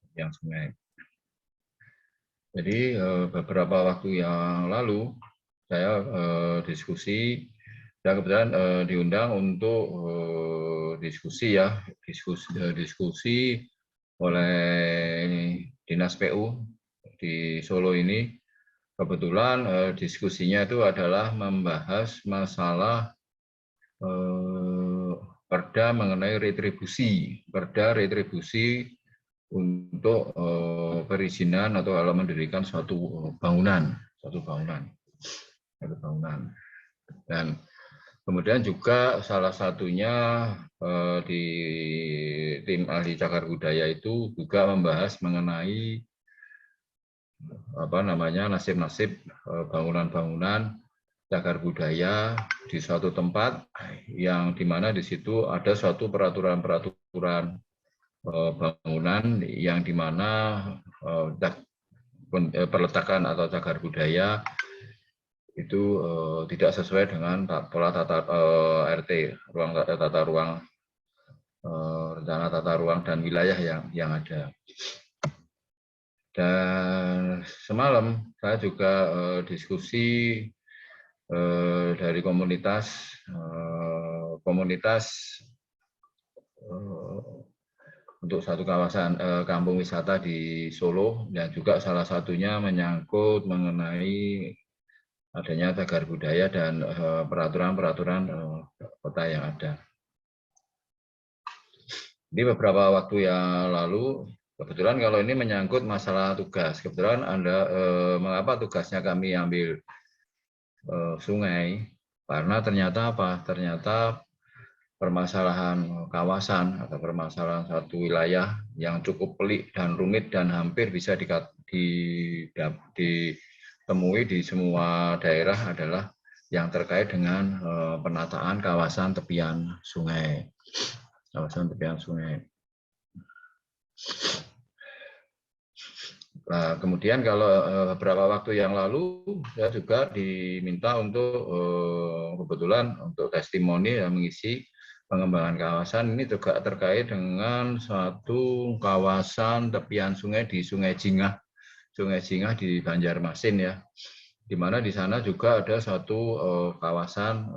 tepian sungai. Jadi beberapa waktu yang lalu saya diskusi dan kebetulan diundang untuk diskusi oleh Dinas PU di Solo ini. Kebetulan diskusinya itu adalah membahas masalah perda mengenai retribusi untuk perizinan atau kalau mendirikan suatu bangunan. Dan kemudian juga salah satunya di tim ahli cagar budaya itu juga membahas mengenai nasib-nasib bangunan-bangunan cagar budaya di suatu tempat yang dimana di situ ada suatu peraturan-peraturan bangunan yang dimana perletakan atau cagar budaya itu tidak sesuai dengan pola tata RT, rencana tata ruang dan wilayah yang ada. Dan semalam saya juga diskusi dari komunitas untuk satu kawasan kampung wisata di Solo, dan juga salah satunya menyangkut mengenai adanya cagar budaya dan peraturan-peraturan kota yang ada. Di beberapa waktu yang lalu, kebetulan kalau ini menyangkut masalah tugas. Kebetulan mengapa tugasnya kami ambil sungai? Karena ternyata apa? Ternyata permasalahan kawasan atau permasalahan satu wilayah yang cukup pelik dan rumit dan hampir bisa ditemui di semua daerah adalah yang terkait dengan penataan kawasan tepian sungai. Nah, kemudian kalau beberapa waktu yang lalu saya juga diminta untuk kebetulan untuk testimoni yang mengisi pengembangan kawasan ini juga terkait dengan suatu kawasan tepian sungai di Sungai Jingah di Banjarmasin ya, di mana di sana juga ada suatu kawasan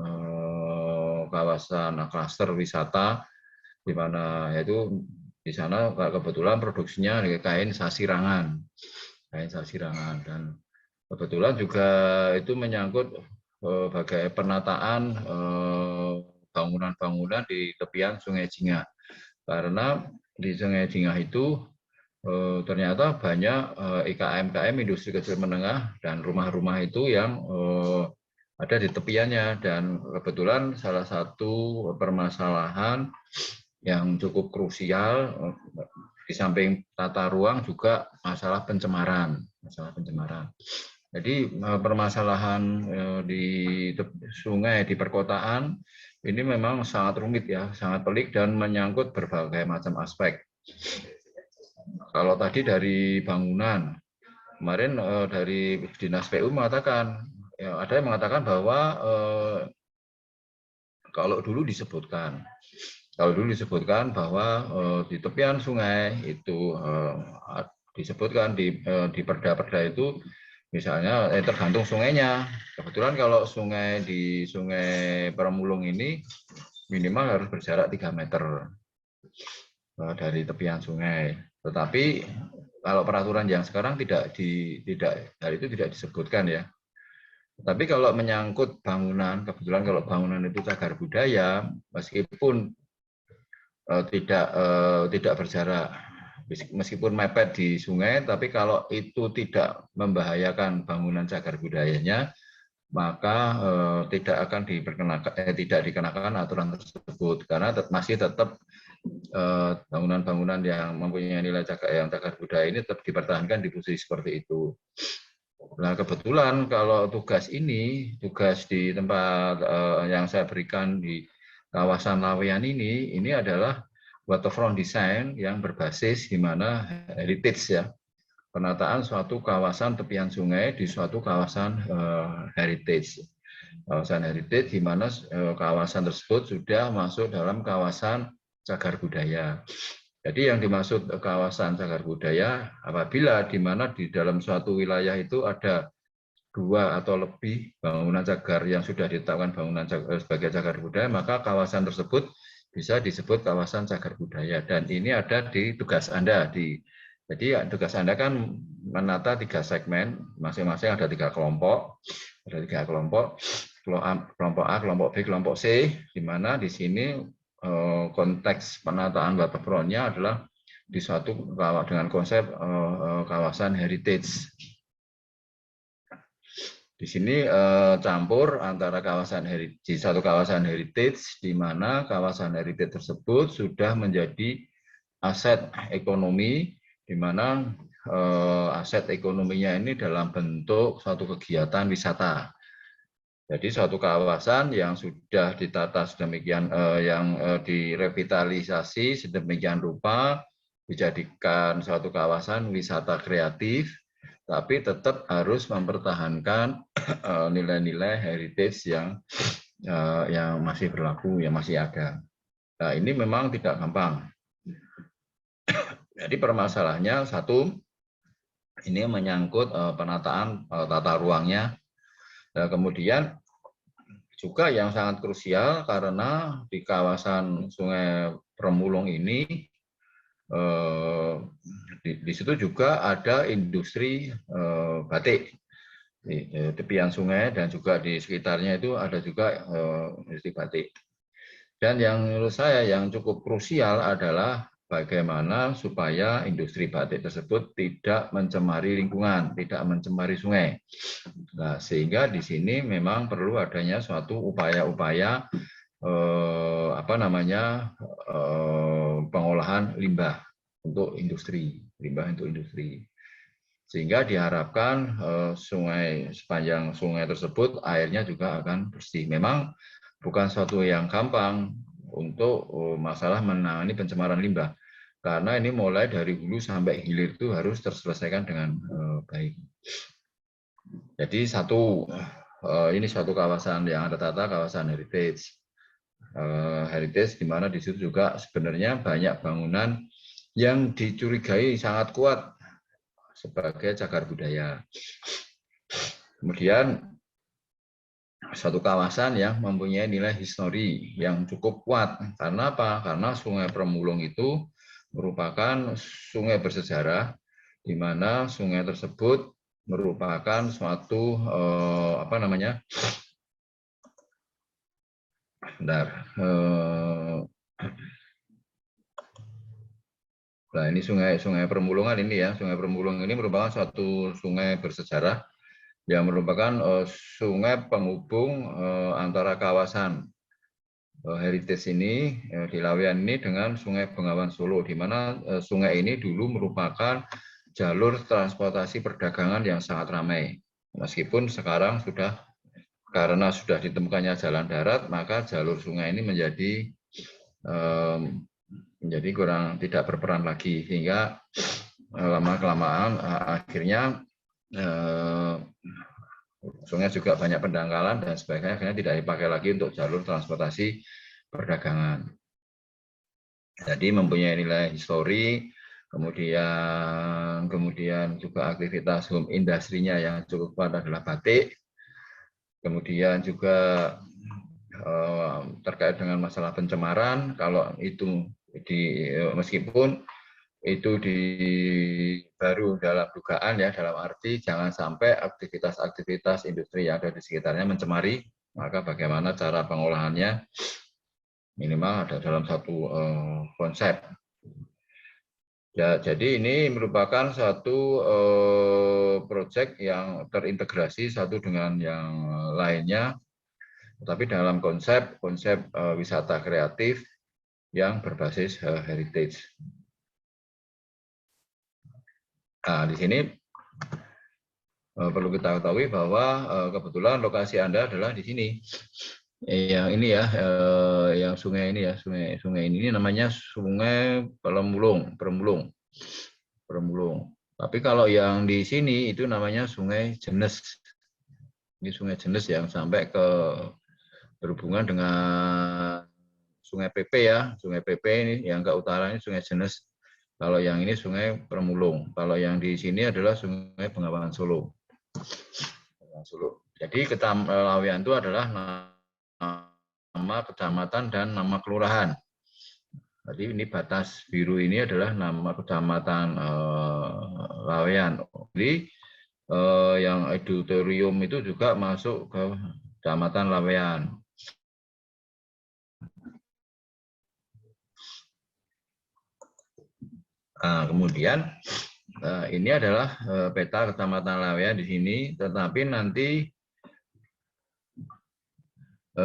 klaster wisata, di mana yaitu di sana kebetulan produksinya kain sasirangan, dan kebetulan juga itu menyangkut bagai penataan bangunan-bangunan di tepian Sungai Jingah, karena di Sungai Jingah itu ternyata banyak IKM industri kecil menengah dan rumah-rumah itu yang ada di tepiannya, dan kebetulan salah satu permasalahan yang cukup krusial di samping tata ruang juga masalah pencemaran. Jadi permasalahan di sungai di perkotaan ini memang sangat rumit ya, sangat pelik dan menyangkut berbagai macam aspek. Kalau tadi dari bangunan, kemarin dari Dinas PU mengatakan, ya, ada yang mengatakan bahwa kalau dulu disebutkan bahwa di tepian sungai itu disebutkan di perda-perda itu, misalnya tergantung sungainya. Kebetulan kalau di Sungai Permulung ini minimal harus berjarak 3 meter dari tepian sungai. Tetapi kalau peraturan yang sekarang hal itu tidak disebutkan ya. Tapi kalau menyangkut bangunan, kebetulan kalau bangunan itu cagar budaya, meskipun tidak berjarak, meskipun mepet di sungai, tapi kalau itu tidak membahayakan bangunan cagar budayanya, maka tidak dikenakan aturan tersebut, karena masih tetap bangunan-bangunan yang mempunyai nilai cagar budaya ini tetap dipertahankan di posisi seperti itu. Nah, kebetulan kalau tugas di tempat yang saya berikan di kawasan Laweyan ini adalah waterfront design yang berbasis di mana heritage ya, penataan suatu kawasan tepian sungai di suatu kawasan heritage. Kawasan heritage di mana kawasan tersebut sudah masuk dalam kawasan cagar budaya. Jadi yang dimaksud kawasan cagar budaya apabila di mana di dalam suatu wilayah itu ada 2 atau lebih bangunan cagar yang sudah ditetapkan bangunan sebagai cagar budaya, maka kawasan tersebut bisa disebut kawasan cagar budaya. Dan ini ada di tugas Anda. Jadi tugas Anda kan menata 3 segmen, masing-masing ada 3 kelompok. Ada 3 kelompok, kelompok A, kelompok B, kelompok C, di mana di sini konteks penataan waterfront-nya adalah di suatu dengan konsep kawasan heritage. Di sini campur antara kawasan heritage, di satu kawasan heritage, di mana kawasan heritage tersebut sudah menjadi aset ekonomi, di mana aset ekonominya ini dalam bentuk suatu kegiatan wisata. Jadi suatu kawasan yang sudah ditata sedemikian, yang direvitalisasi sedemikian rupa, dijadikan suatu kawasan wisata kreatif, tapi tetap harus mempertahankan nilai-nilai heritage yang masih berlaku, yang masih ada. Nah, ini memang tidak gampang. Jadi permasalahannya satu, ini menyangkut penataan tata ruangnya. Kemudian juga yang sangat krusial karena di kawasan Sungai Permulung ini di situ juga ada industri batik di tepian sungai dan juga di sekitarnya itu ada juga industri batik. Dan yang menurut saya yang cukup krusial adalah bagaimana supaya industri batik tersebut tidak mencemari lingkungan, tidak mencemari sungai. Nah, sehingga di sini memang perlu adanya suatu upaya-upaya pengolahan limbah untuk industri, sehingga diharapkan sepanjang sungai tersebut airnya juga akan bersih. Memang bukan suatu yang gampang untuk masalah menangani pencemaran limbah, karena ini mulai dari hulu sampai hilir itu harus terselesaikan dengan baik. Jadi ini suatu kawasan yang ada tata kawasan heritage. Heritage di mana di situ juga sebenarnya banyak bangunan yang dicurigai sangat kuat sebagai cagar budaya. Kemudian satu kawasan yang mempunyai nilai histori yang cukup kuat. Karena apa? Karena Sungai Permulung itu merupakan sungai bersejarah, di mana sungai tersebut merupakan suatu Nah, ini sungai Permulungan ini ya. Sungai Permulung ini merupakan suatu sungai bersejarah yang merupakan sungai penghubung antara kawasan heritage ini di Laweyan ini dengan Sungai Bengawan Solo, di mana sungai ini dulu merupakan jalur transportasi perdagangan yang sangat ramai. Meskipun sekarang karena sudah ditemukannya jalan darat, maka jalur sungai ini menjadi kurang tidak berperan lagi, sehingga lama-kelamaan akhirnya sungai juga banyak pendangkalan dan sebagainya, akhirnya tidak dipakai lagi untuk jalur transportasi perdagangan. Jadi mempunyai nilai histori, kemudian juga aktivitas home industrinya yang cukup kuat adalah batik, kemudian juga terkait dengan masalah pencemaran, kalau itu meskipun itu baru dalam dugaan ya, dalam arti jangan sampai aktivitas-aktivitas industri yang ada di sekitarnya mencemari, maka bagaimana cara pengolahannya minimal ada dalam satu konsep. Ya, jadi ini merupakan satu proyek yang terintegrasi satu dengan yang lainnya, tetapi dalam konsep wisata kreatif yang berbasis heritage. Nah, di sini perlu kita ketahui bahwa kebetulan lokasi Anda adalah di sini. Yang ini ya, yang sungai ini ya, sungai ini namanya Sungai Permulung. Tapi kalau yang di sini itu namanya Sungai Jenes. Ini Sungai Jenes yang sampai ke berhubungan dengan Sungai Pepe ya, Sungai Pepe ini yang ke utara ini Sungai Jenes. Kalau yang ini Sungai Permulung. Kalau yang di sini adalah Sungai Bengawan Solo. Jadi Laweyan itu adalah nama kecamatan dan nama kelurahan. Jadi ini batas biru ini adalah nama kecamatan Laweyan. Jadi yang editorium itu juga masuk ke kecamatan Laweyan. Nah, kemudian ini adalah peta kecamatan Laweyan di sini, tetapi nanti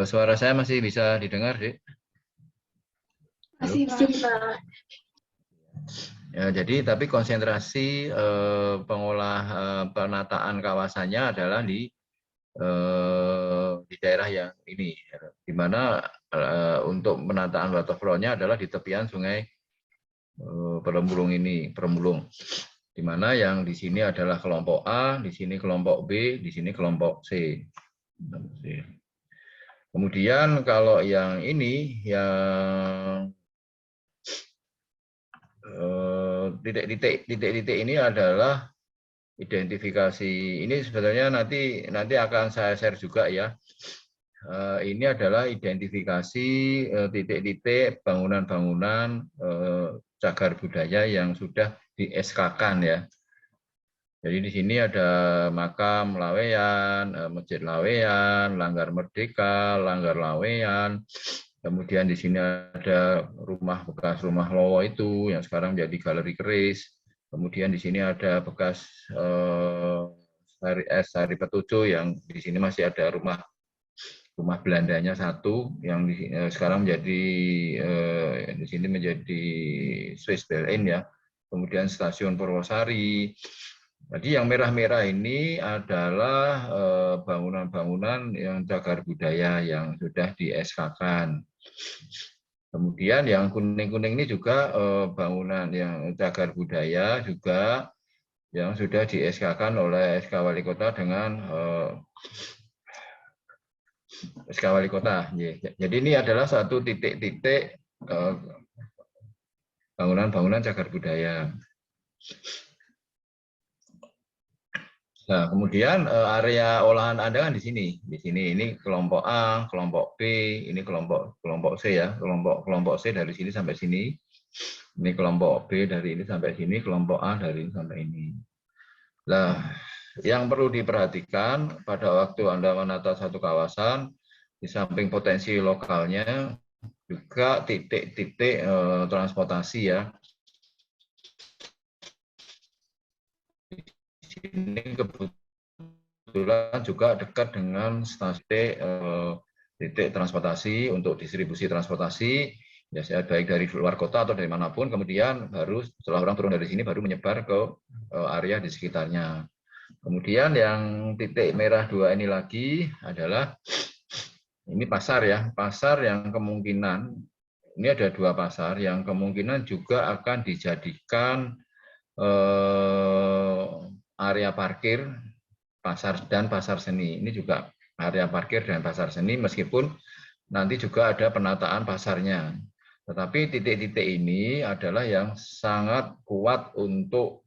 suara saya masih bisa didengar, Dik? Masih, Pak. Ya, jadi tapi konsentrasi penataan kawasannya adalah di daerah yang ini, di mana untuk penataan waterfront-nya adalah di tepian Sungai Permulung ini, Permulung, di mana yang di sini adalah kelompok A, di sini kelompok B, di sini kelompok C. Kemudian kalau yang ini, yang titik-titik ini adalah identifikasi. Ini sebenarnya nanti akan saya share juga ya. Ini adalah identifikasi titik-titik bangunan-bangunan cagar budaya yang sudah di SK-kan ya. Jadi di sini ada makam Laweyan, Masjid Laweyan, Langgar Merdeka, Langgar Laweyan. Kemudian di sini ada bekas rumah Lowo itu yang sekarang jadi galeri keris. Kemudian di sini ada bekas Sari Petujo yang di sini masih ada rumah Belandanya satu yang sekarang menjadi di sini menjadi Swiss Bell-In ya. Kemudian stasiun Purwosari. Jadi yang merah-merah ini adalah bangunan-bangunan yang cagar budaya yang sudah di SK-kan. Kemudian yang kuning-kuning ini juga bangunan yang cagar budaya juga yang sudah di SK-kan oleh SK Wali Kota dengan SK Wali Kota. Jadi ini adalah satu titik-titik bangunan-bangunan cagar budaya. Nah, kemudian area olahan Anda kan di sini. Di sini ini kelompok A, kelompok B, ini kelompok C ya. Kelompok C dari sini sampai sini. Ini kelompok B dari ini sampai sini, kelompok A dari ini sampai ini. Nah, yang perlu diperhatikan pada waktu Anda menata satu kawasan, di samping potensi lokalnya, juga titik-titik transportasi ya. Ini kebetulan juga dekat dengan stasiun titik transportasi untuk distribusi transportasi, ya baik dari luar kota atau dari manapun, kemudian baru setelah orang turun dari sini baru menyebar ke area di sekitarnya. Kemudian yang titik merah 2 ini lagi adalah ini pasar ya, pasar yang kemungkinan ini ada 2 pasar yang kemungkinan juga akan dijadikan area parkir pasar dan pasar seni. Ini juga area parkir dan pasar seni meskipun nanti juga ada penataan pasarnya. Tetapi titik-titik ini adalah yang sangat kuat untuk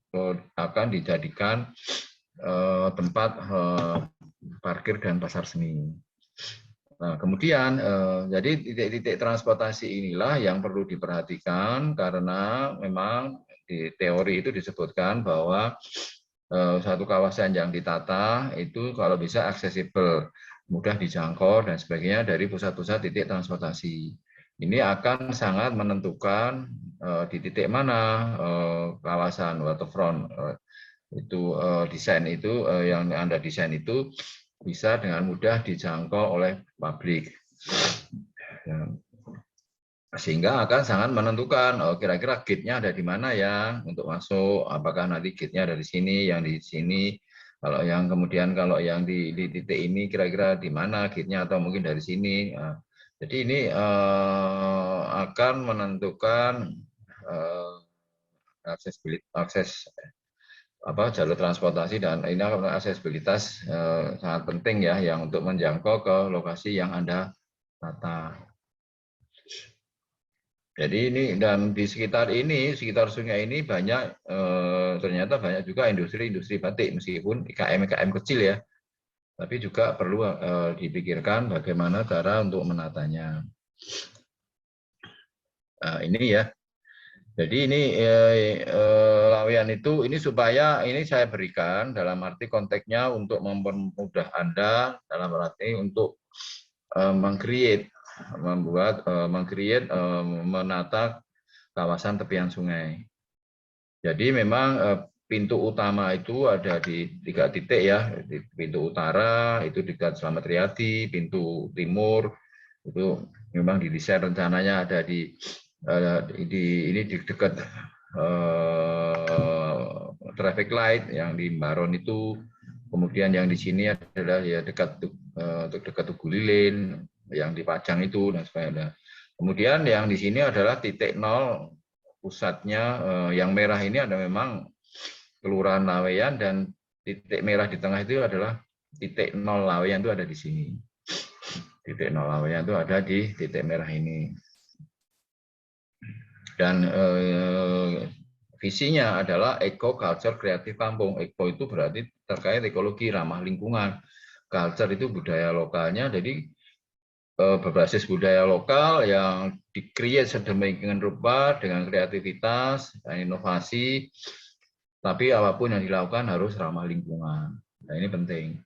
akan dijadikan tempat parkir dan pasar seni. Nah, kemudian jadi titik-titik transportasi inilah yang perlu diperhatikan karena memang di teori itu disebutkan bahwa satu kawasan yang ditata itu kalau bisa aksesibel, mudah dijangkau dan sebagainya dari pusat-pusat titik transportasi. Ini akan sangat menentukan di titik mana kawasan waterfront itu desain itu yang Anda desain itu bisa dengan mudah dijangkau oleh publik. Sehingga akan sangat menentukan kira-kira gate-nya ada di mana ya untuk masuk, apakah nanti gate-nya ada di sini, yang di sini, kalau yang kemudian kalau yang di titik ini kira-kira di mana gate-nya atau mungkin dari sini. Nah, jadi ini akan menentukan akses jalur transportasi dan ini aksesibilitas sangat penting ya yang untuk menjangkau ke lokasi yang Anda tata. Jadi ini dan di sekitar sungai ini banyak ternyata banyak juga industri batik meskipun IKM kecil ya, tapi juga perlu dipikirkan bagaimana cara untuk menatanya. Nah, ini ya. Jadi ini lawean itu ini supaya ini saya berikan dalam arti konteksnya untuk mempermudah Anda dalam arti untuk menata kawasan tepian sungai. Jadi memang pintu utama itu ada di 3 titik ya. Di pintu utara itu dekat Slamet Riyadi, pintu timur itu memang didesain rencananya ada di dekat traffic light yang di Baron itu. Kemudian yang di sini adalah ya dekat Tugu Lilin, yang di Pajang itu dan sebagainya. Kemudian yang di sini adalah titik nol pusatnya, yang merah ini ada memang Kelurahan Laweyan dan titik merah di tengah itu adalah titik nol Laweyan itu ada di sini. Titik nol Laweyan itu ada di titik merah ini. Dan visinya adalah Eco Culture Kreatif Kampung. Eco itu berarti terkait ekologi, ramah lingkungan. Culture itu budaya lokalnya, jadi berbasis budaya lokal yang di-create sedemikian rupa dengan kreativitas dan inovasi, tapi apapun yang dilakukan harus ramah lingkungan. Nah, ini penting.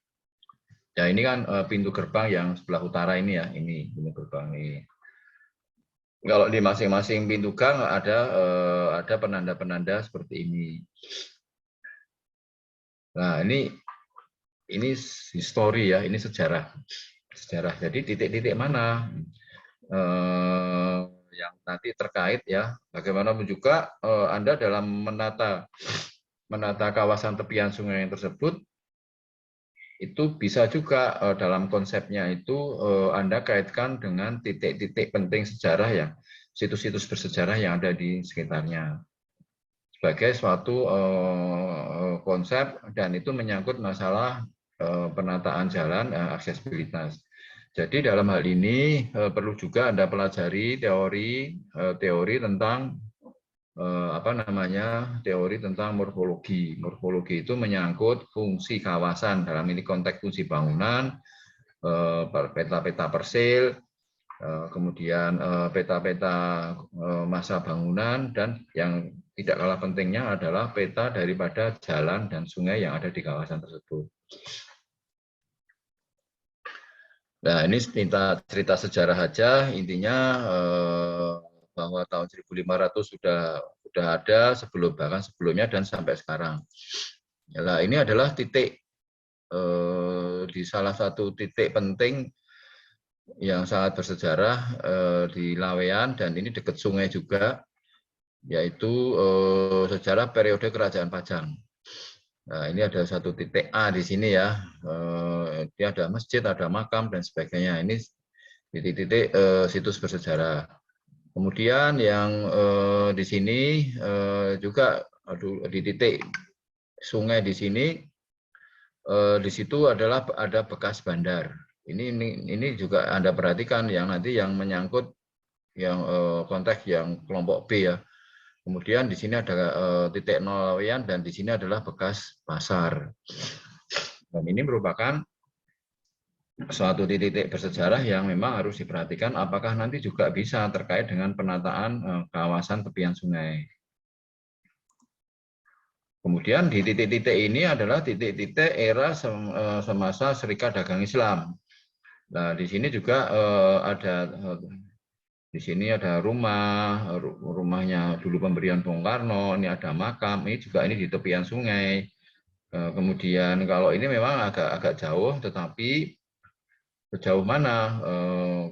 Ya, ini kan pintu gerbang yang sebelah utara ini ya, ini pintu gerbang ini. Kalau di masing-masing pintu gang ada penanda-penanda seperti ini. Nah, ini histori ya, ini sejarah. Jadi titik-titik mana yang nanti terkait ya, bagaimanapun juga Anda dalam menata kawasan tepian sungai tersebut itu bisa juga dalam konsepnya itu Anda kaitkan dengan titik-titik penting sejarah ya, situs-situs bersejarah yang ada di sekitarnya sebagai suatu konsep, dan itu menyangkut masalah penataan jalan, aksesibilitas. Jadi dalam hal ini perlu juga Anda pelajari teori tentang teori tentang morfologi. Morfologi itu menyangkut fungsi kawasan, dalam ini konteks fungsi bangunan, peta-peta persil, kemudian peta-peta masa bangunan, dan yang tidak kalah pentingnya adalah peta daripada jalan dan sungai yang ada di kawasan tersebut. Nah, ini cerita sejarah aja, intinya bahwa tahun 1500 sudah ada bahkan sebelumnya dan sampai sekarang. Nah, ini adalah titik di salah satu titik penting yang sangat bersejarah di Laweyan, dan ini dekat sungai juga, yaitu sejarah periode Kerajaan Pajang. Nah, ini ada satu titik A di sini ya, dia ada masjid, ada makam dan sebagainya. Ini titik-titik situs bersejarah. Kemudian yang di sini juga di titik sungai di sini, di situ adalah ada bekas bandar. Ini juga Anda perhatikan yang nanti yang menyangkut yang konteks yang kelompok B ya. Kemudian di sini ada titik nol Laweyan dan di sini adalah bekas pasar. Dan ini merupakan suatu titik bersejarah yang memang harus diperhatikan apakah nanti juga bisa terkait dengan penataan kawasan tepian sungai. Kemudian di titik-titik ini adalah titik-titik era semasa Serikat Dagang Islam. Nah, di sini juga di sini ada rumahnya dulu pemberian Bung Karno, ini ada makam, ini juga ini di tepian sungai. Kemudian kalau ini memang agak jauh, tetapi sejauh mana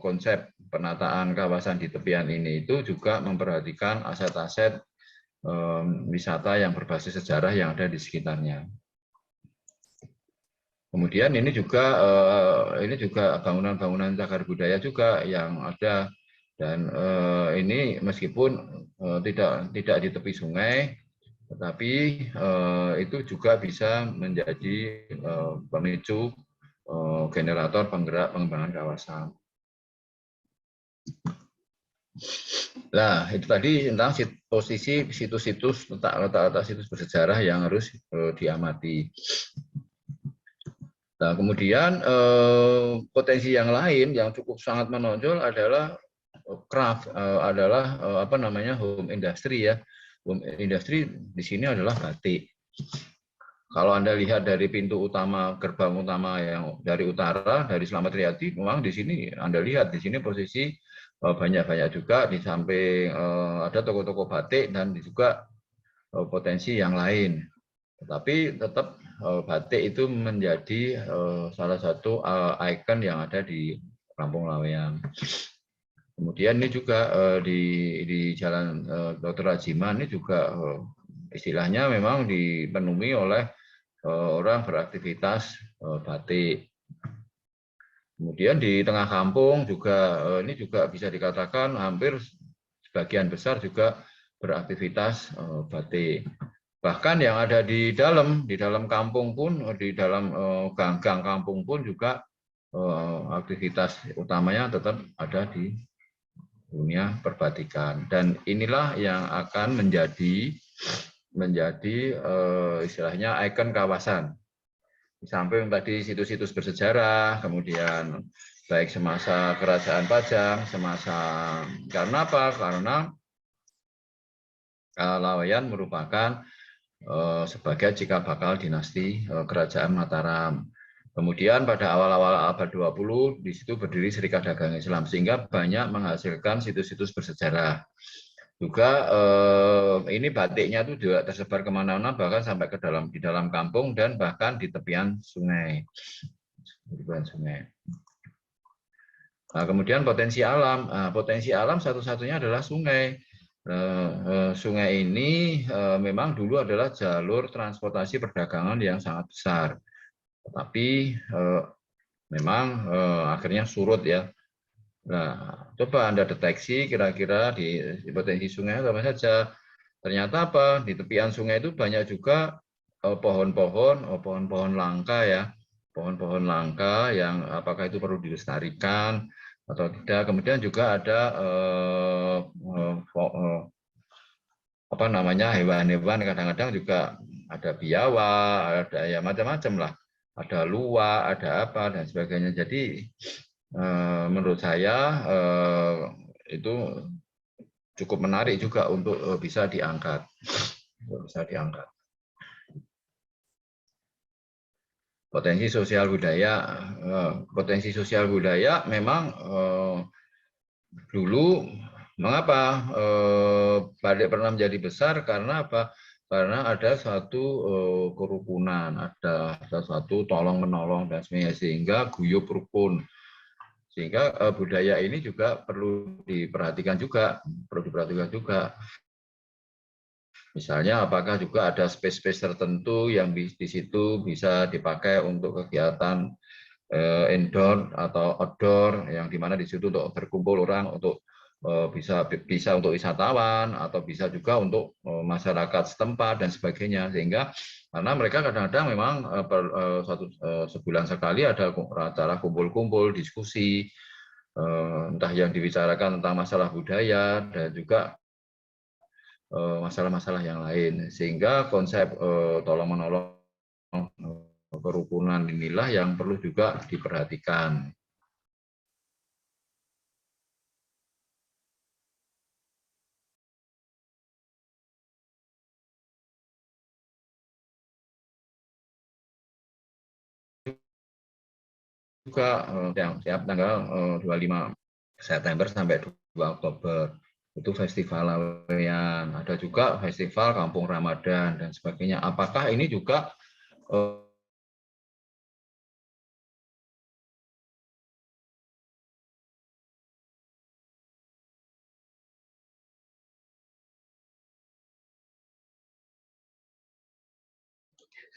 konsep penataan kawasan di tepian ini itu juga memperhatikan aset-aset wisata yang berbasis sejarah yang ada di sekitarnya. Kemudian ini juga bangunan-bangunan cagar budaya juga yang ada, dan ini meskipun tidak di tepi sungai, tetapi itu juga bisa menjadi pemicu generator penggerak pengembangan kawasan. Nah, itu tadi tentang posisi situs-situs, letak-letak situs bersejarah yang harus diamati. Nah, kemudian potensi yang lain yang cukup sangat menonjol adalah craft, adalah apa namanya, home industry ya. Home industry di sini adalah batik. Kalau Anda lihat dari pintu utama, gerbang utama yang dari utara, dari Slamet Riyadi, memang di sini Anda lihat di sini posisi banyak-banyak juga, di samping ada toko-toko batik dan juga potensi yang lain. Tetapi tetap batik itu menjadi salah satu ikon yang ada di Kampung Laweyan. Kemudian ini juga di Jalan Dr. Rajiman ini juga istilahnya memang dipenuhi oleh orang beraktivitas batik. Kemudian di tengah kampung juga ini juga bisa dikatakan hampir sebagian besar juga beraktivitas batik. Bahkan yang ada di dalam kampung pun, di dalam gang-gang kampung pun juga aktivitas utamanya tetap ada di dunia perbatikan. Dan inilah yang akan menjadi istilahnya ikon kawasan. Di samping tadi situs-situs bersejarah, kemudian baik semasa Kerajaan Pajang, karena apa? Karena Laweyan merupakan sebagai cikal bakal dinasti Kerajaan Mataram. Kemudian pada awal-awal abad 20 di situ berdiri Serikat Dagang Islam, sehingga banyak menghasilkan situs-situs bersejarah. Juga ini batiknya itu juga tersebar kemana-mana, bahkan sampai di dalam kampung dan bahkan di tepian sungai. Nah, kemudian potensi alam satu-satunya adalah sungai. Sungai ini memang dulu adalah jalur transportasi perdagangan yang sangat besar, tetapi memang akhirnya surut ya. Nah, coba Anda deteksi kira-kira di potensi sungai apa saja. Ternyata apa? Di tepian sungai itu banyak juga pohon-pohon langka ya. Pohon-pohon langka yang apakah itu perlu dilestarikan atau tidak. Kemudian juga ada apa namanya, hewan-hewan, kadang-kadang juga ada biawak, ada ya macam-macam lah. Ada luwak, ada apa dan sebagainya. Jadi menurut saya itu cukup menarik juga untuk bisa diangkat. Potensi sosial budaya memang dulu mengapa batik pernah menjadi besar, karena apa? Karena ada satu kerukunan, ada satu tolong menolong dan sebagainya, sehingga guyup rukun. Sehingga budaya ini juga perlu diperhatikan juga, Misalnya apakah juga ada space-space tertentu yang di situ bisa dipakai untuk kegiatan indoor atau outdoor, yang dimana di situ untuk berkumpul orang, untuk bisa untuk wisatawan atau bisa juga untuk masyarakat setempat dan sebagainya. Sehingga karena mereka kadang-kadang memang sebulan sekali ada acara kumpul-kumpul, diskusi, entah yang dibicarakan tentang masalah budaya dan juga masalah-masalah yang lain, sehingga konsep tolong-menolong, kerukunan inilah yang perlu juga diperhatikan. Juga tiap tanggal 25 September sampai 2 Oktober itu festival Laweyan, ada juga festival Kampung Ramadan dan sebagainya. Apakah ini juga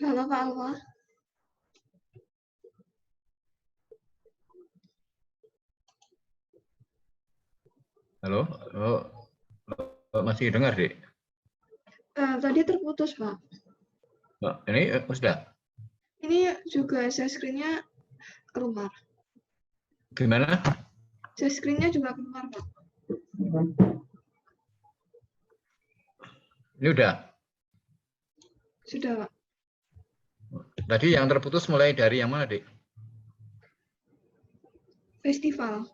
Halo Pak Alwa. halo, masih dengar, Dek? Tadi terputus, Pak. Ini sudah? Ini juga share screen-nya keluar. Gimana? Share screen-nya juga keluar, Pak. Ini udah. Sudah, Pak. Tadi yang terputus mulai dari yang mana, Dik? Festival.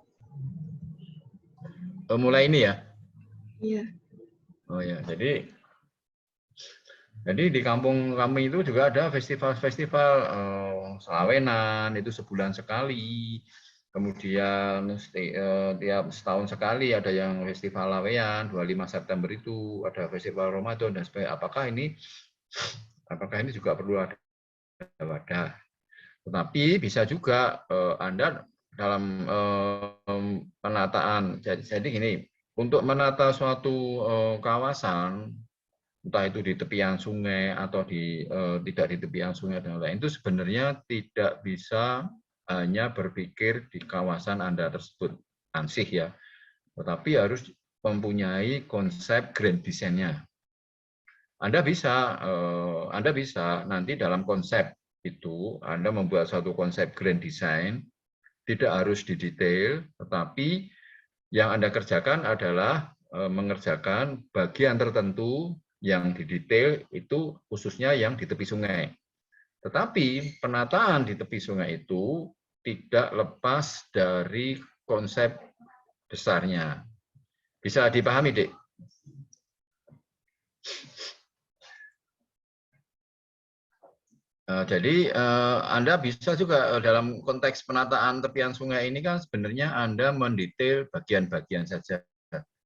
Mulai ini ya? Iya. Oh ya, jadi di kampung kami itu juga ada festival-festival Selawenan, itu sebulan sekali. Kemudian tiap setahun sekali ada yang festival Lawean, 25 September itu ada festival Ramadan dan sebagainya. Apakah ini juga perlu ada wadah? Tetapi bisa juga Anda dalam penataan. Jadi gini, untuk menata suatu kawasan, entah itu di tepian sungai atau tidak di tepian sungai dan lain, itu sebenarnya tidak bisa hanya berpikir di kawasan Anda tersebut, ansih ya, tetapi harus mempunyai konsep grand design-nya. Anda bisa nanti dalam konsep itu Anda membuat satu konsep grand design, tidak harus didetail, tetapi yang Anda kerjakan adalah mengerjakan bagian tertentu yang didetail itu khususnya yang di tepi sungai. Tetapi penataan di tepi sungai itu tidak lepas dari konsep besarnya. Bisa dipahami, Dik? Jadi Anda bisa juga dalam konteks penataan tepian sungai ini kan sebenarnya Anda mendetail bagian-bagian saja.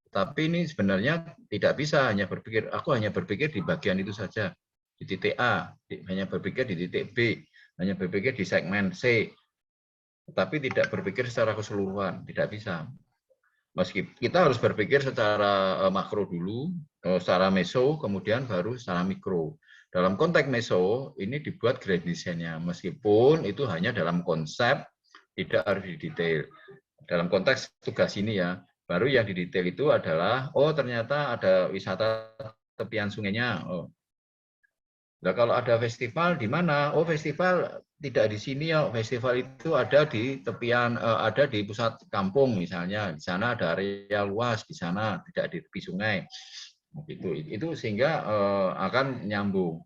Tapi ini sebenarnya tidak bisa hanya berpikir, aku hanya berpikir di bagian itu saja, di titik A, hanya berpikir di titik B, hanya berpikir di segmen C, tapi tidak berpikir secara keseluruhan, tidak bisa. Meski kita harus berpikir secara makro dulu, secara meso, kemudian baru secara mikro. Dalam konteks meso, ini dibuat grand design-nya, meskipun itu hanya dalam konsep, tidak harus didetail. Dalam konteks tugas ini ya, baru yang didetail itu adalah, oh ternyata ada wisata tepian sungainya. Oh. Nah, kalau ada festival di mana? Oh, festival tidak di sini ya. Festival itu ada di tepian, ada di pusat kampung misalnya. Di sana ada area luas, di sana tidak di tepi sungai. Itu sehingga akan nyambung.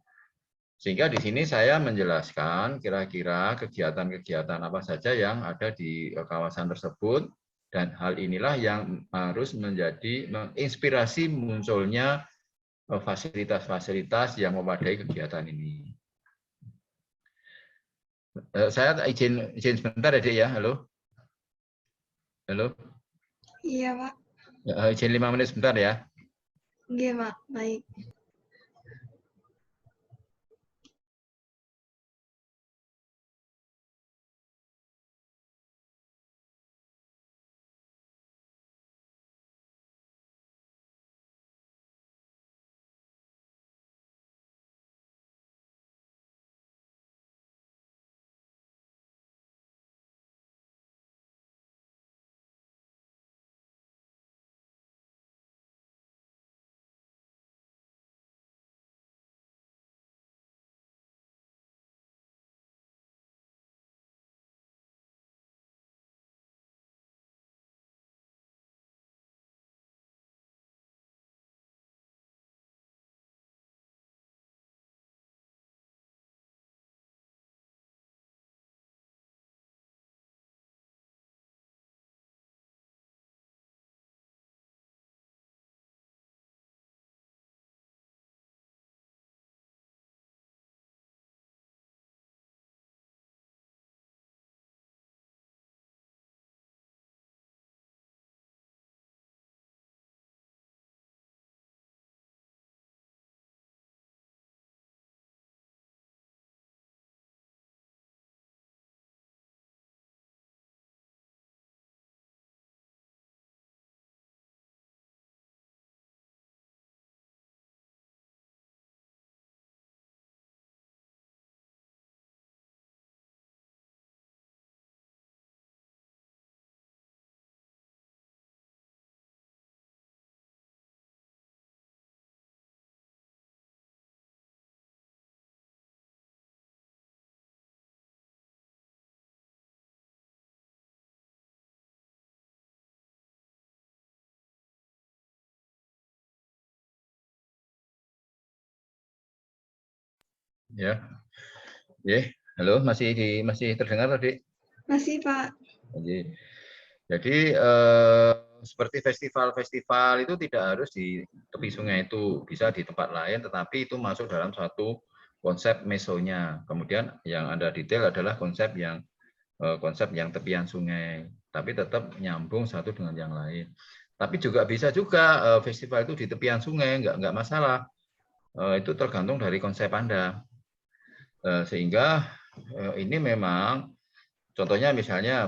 Sehingga di sini saya menjelaskan kira-kira kegiatan-kegiatan apa saja yang ada di kawasan tersebut, dan hal inilah yang harus menjadi menginspirasi munculnya fasilitas-fasilitas yang memadai kegiatan ini. Saya izin sebentar ya, Dek ya. Halo. Halo. Iya, Pak. Izin 5 menit sebentar ya. Iya, Pak. Baik. Ya. Halo, masih terdengar tadi? Masih, Pak. Jadi seperti festival-festival itu tidak harus di tepi sungai itu, bisa di tempat lain, tetapi itu masuk dalam satu konsep mesonya. Kemudian yang ada detail adalah konsep yang tepian sungai, tapi tetap nyambung satu dengan yang lain. Tapi juga bisa juga festival itu di tepian sungai, nggak masalah. Itu tergantung dari konsep Anda. Sehingga ini memang contohnya misalnya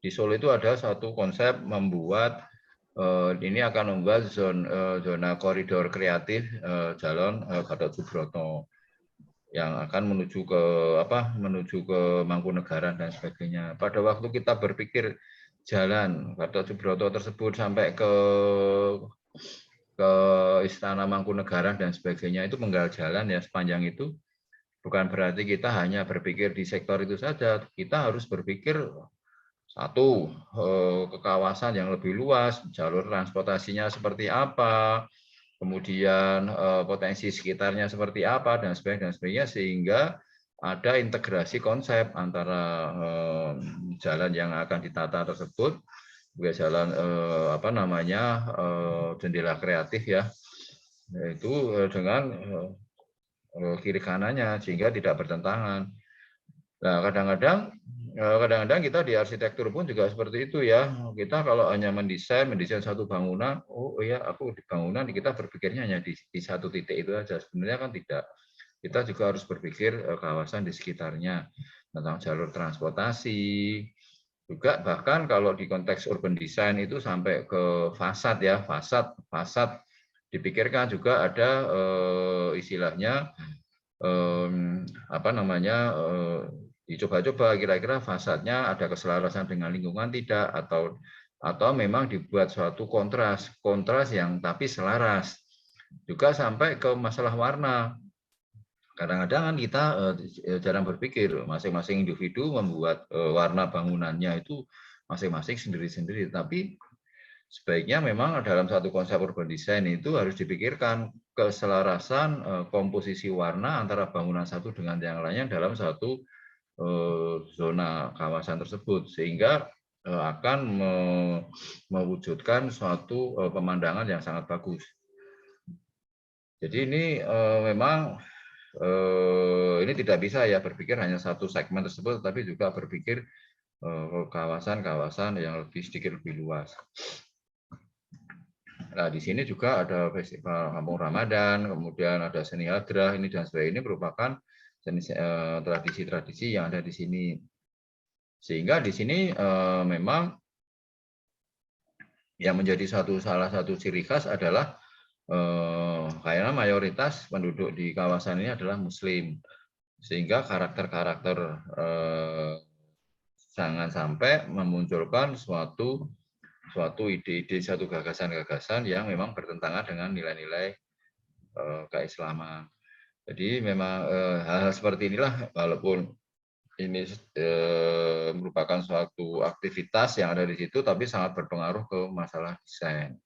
di Solo itu ada satu konsep membuat ini akan membuat zona koridor kreatif Jalan Gatot Subroto yang akan menuju ke Mangkunegaran dan sebagainya. Pada waktu kita berpikir jalan Gatot Subroto tersebut sampai ke Istana Mangkunegaran dan sebagainya itu penggal jalan ya sepanjang itu. Bukan berarti kita hanya berpikir di sektor itu saja, kita harus berpikir satu, ke kawasan yang lebih luas, jalur transportasinya seperti apa, kemudian potensi sekitarnya seperti apa, dan sebagainya, sehingga ada integrasi konsep antara jalan yang akan ditata tersebut, jalan jendela kreatif ya, yaitu dengan kiri kanannya sehingga tidak bertentangan. Nah, kadang-kadang kita di arsitektur pun juga seperti itu ya. Kita kalau hanya mendesain satu bangunan, oh iya aku di bangunan kita berpikirnya hanya di satu titik itu aja. Sebenarnya kan tidak. Kita juga harus berpikir kawasan di sekitarnya tentang jalur transportasi. Juga bahkan kalau di konteks urban design itu sampai ke fasad ya, fasad dipikirkan juga ada istilahnya dicoba-coba kira-kira fasadnya ada keselarasan dengan lingkungan tidak, atau memang dibuat suatu kontras yang tapi selaras. Juga sampai ke masalah warna. Kadang-kadang kan kita jarang berpikir masing-masing individu membuat warna bangunannya itu masing-masing sendiri-sendiri, tapi sebaiknya memang dalam satu konsep urban design itu harus dipikirkan keselarasan komposisi warna antara bangunan satu dengan yang lainnya dalam satu zona kawasan tersebut, sehingga akan mewujudkan suatu pemandangan yang sangat bagus. Jadi ini memang ini tidak bisa ya berpikir hanya satu segmen tersebut, tapi juga berpikir kawasan-kawasan yang sedikit lebih luas. Nah, di sini juga ada festival Kampung Ramadan, kemudian ada seni hadrah, ini dan sebagainya. Ini merupakan tradisi-tradisi yang ada di sini. Sehingga di sini memang yang menjadi salah satu ciri khas adalah karena mayoritas penduduk di kawasan ini adalah Muslim. Sehingga karakter-karakter jangan sampai memunculkan suatu ide-ide, satu gagasan-gagasan yang memang bertentangan dengan nilai-nilai keislaman. Jadi memang hal-hal seperti inilah, walaupun ini merupakan suatu aktivitas yang ada di situ, tapi sangat berpengaruh ke masalah desain.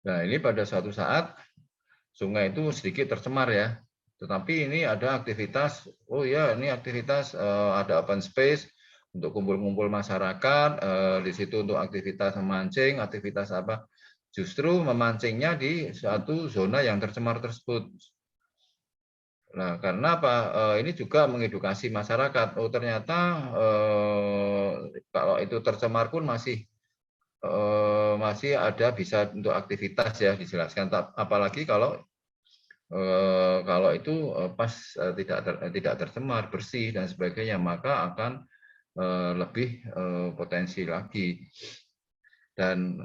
Nah, ini pada suatu saat sungai itu sedikit tercemar ya. Tetapi ini ada aktivitas, oh ya ini aktivitas ada open space untuk kumpul-kumpul masyarakat, di situ untuk aktivitas memancing, aktivitas apa, justru memancingnya di suatu zona yang tercemar tersebut. Nah, karena apa? Ini juga mengedukasi masyarakat. Oh ternyata kalau itu tercemar pun masih ada bisa untuk aktivitas ya, dijelaskan. Apalagi kalau itu pas tidak tercemar, bersih dan sebagainya, maka akan lebih potensi lagi. Dan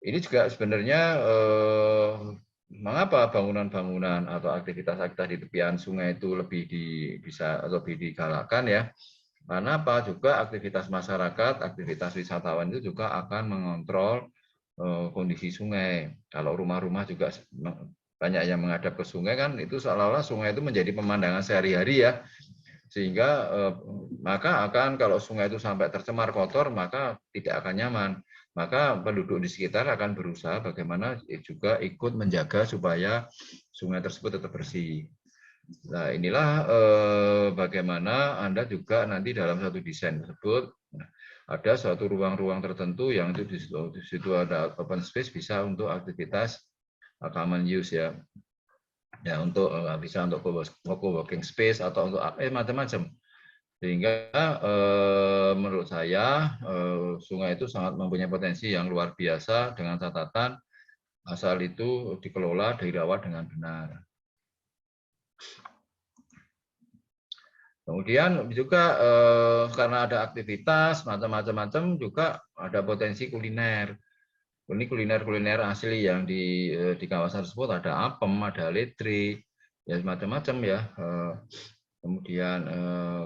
ini juga sebenarnya mengapa bangunan-bangunan atau aktivitas-aktivitas di tepian sungai itu bisa lebih digalakkan ya. Karena apa? Juga aktivitas masyarakat, aktivitas wisatawan itu juga akan mengontrol kondisi sungai. Kalau rumah-rumah juga banyak yang menghadap ke sungai kan, itu seolah-olah sungai itu menjadi pemandangan sehari-hari ya. Sehingga maka akan kalau sungai itu sampai tercemar kotor, maka tidak akan nyaman. maka penduduk di sekitar akan berusaha bagaimana juga ikut menjaga supaya sungai tersebut tetap bersih. Nah, inilah bagaimana Anda juga nanti dalam satu desain tersebut ada suatu ruang-ruang tertentu yang itu di situ ada open space bisa untuk aktivitas common use ya. Ya, untuk bisa untuk co-working space atau untuk macam-macam. Sehingga menurut saya sungai itu sangat mempunyai potensi yang luar biasa dengan catatan asal itu dikelola, dirawat dengan benar. Kemudian juga karena ada aktivitas macam-macam juga ada potensi kuliner. Ini kuliner asli yang di kawasan tersebut ada apem, ada ledre, ya macam-macam ya. Kemudian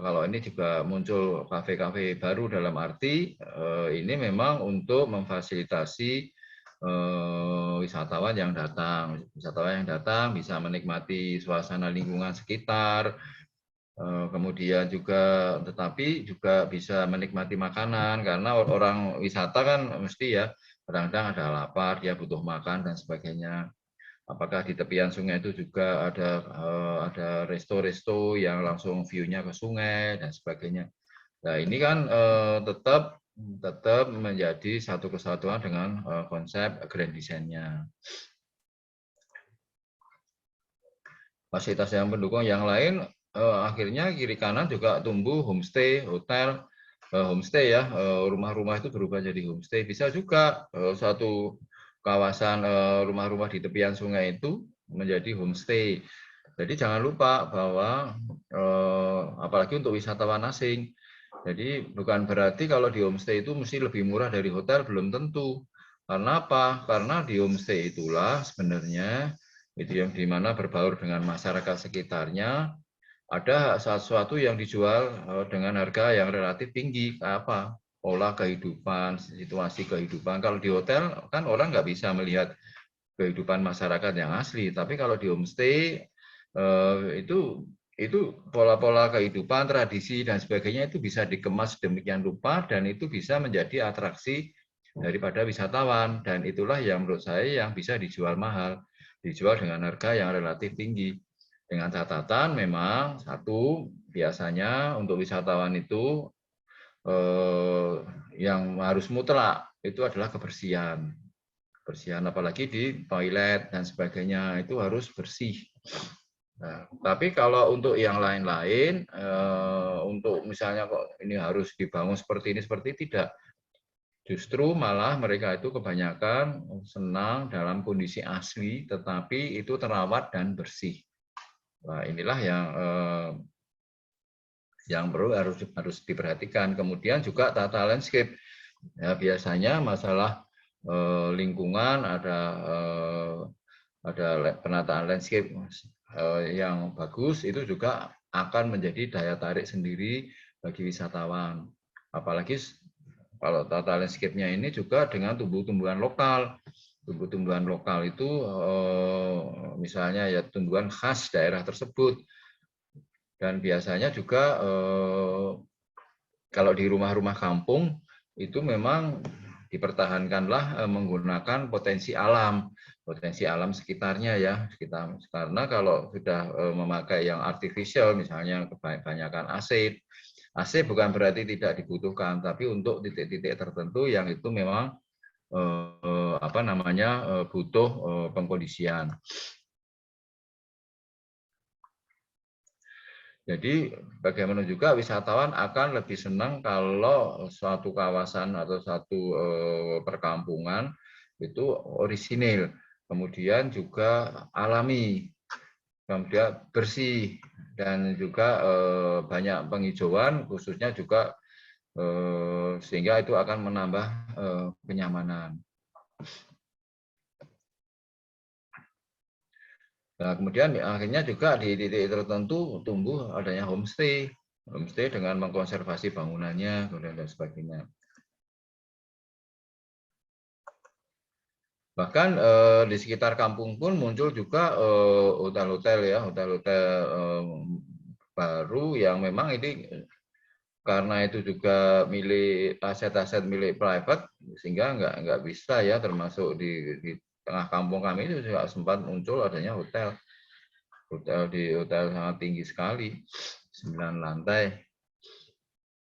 kalau ini juga muncul kafe-kafe baru dalam arti ini memang untuk memfasilitasi wisatawan yang datang. Wisatawan yang datang bisa menikmati suasana lingkungan sekitar, kemudian juga tetapi juga bisa menikmati makanan karena orang wisata kan mesti ya kadang-kadang ada lapar, dia butuh makan dan sebagainya. Apakah di tepian sungai itu juga ada resto-resto yang langsung view-nya ke sungai dan sebagainya. Nah, ini kan tetap menjadi satu kesatuan dengan konsep grand design-nya. Fasilitas yang pendukung yang lain akhirnya kiri kanan juga tumbuh homestay, hotel, homestay ya, rumah-rumah itu berubah jadi homestay. Bisa juga satu kawasan rumah-rumah di tepian sungai itu menjadi homestay. Jadi jangan lupa bahwa apalagi untuk wisatawan asing. Jadi bukan berarti kalau di homestay itu mesti lebih murah dari hotel, belum tentu. Karena apa? Karena di homestay itulah sebenarnya itu yang dimana berbaur dengan masyarakat sekitarnya, ada sesuatu yang dijual dengan harga yang relatif tinggi. Apa? Pola kehidupan, situasi kehidupan. Kalau di hotel kan orang nggak bisa melihat kehidupan masyarakat yang asli, tapi kalau di homestay itu pola-pola kehidupan, tradisi dan sebagainya itu bisa dikemas demikian rupa dan itu bisa menjadi atraksi daripada wisatawan dan itulah yang menurut saya yang bisa dijual mahal, dijual dengan harga yang relatif tinggi. Dengan catatan memang satu biasanya untuk wisatawan itu yang harus mutlak itu adalah kebersihan. Kebersihan apalagi di toilet dan sebagainya itu harus bersih. Nah, tapi kalau untuk yang lain-lain, untuk misalnya kok ini harus dibangun seperti ini, seperti tidak. Justru malah mereka itu kebanyakan senang dalam kondisi asli, tetapi itu terawat dan bersih. Nah, inilah yang perlu harus diperhatikan. Kemudian juga tata landscape. Ya, biasanya masalah lingkungan ada penataan landscape yang bagus itu juga akan menjadi daya tarik sendiri bagi wisatawan. Apalagi kalau tata landscape-nya ini juga dengan tumbuh-tumbuhan lokal. Tumbuh-tumbuhan lokal itu misalnya ya tumbuhan khas daerah tersebut. Dan biasanya juga kalau di rumah-rumah kampung itu memang dipertahankanlah menggunakan potensi alam sekitarnya ya karena kalau sudah memakai yang artificial misalnya kebanyakan AC bukan berarti tidak dibutuhkan tapi untuk titik-titik tertentu yang itu memang butuh pengkondisian. Jadi bagaimana juga wisatawan akan lebih senang kalau suatu kawasan atau satu perkampungan itu orisinil, kemudian juga alami, kemudian bersih, dan juga banyak penghijauan, khususnya juga sehingga itu akan menambah kenyamanan. Nah, kemudian akhirnya juga di titik tertentu tumbuh adanya homestay dengan mengkonservasi bangunannya dan sebagainya. Bahkan di sekitar kampung pun muncul juga hotel-hotel ya, hotel-hotel baru yang memang ini karena itu juga milik aset-aset milik private, sehingga nggak bisa ya, termasuk di tengah kampung kami itu juga sempat muncul adanya hotel sangat tinggi sekali, 9 lantai.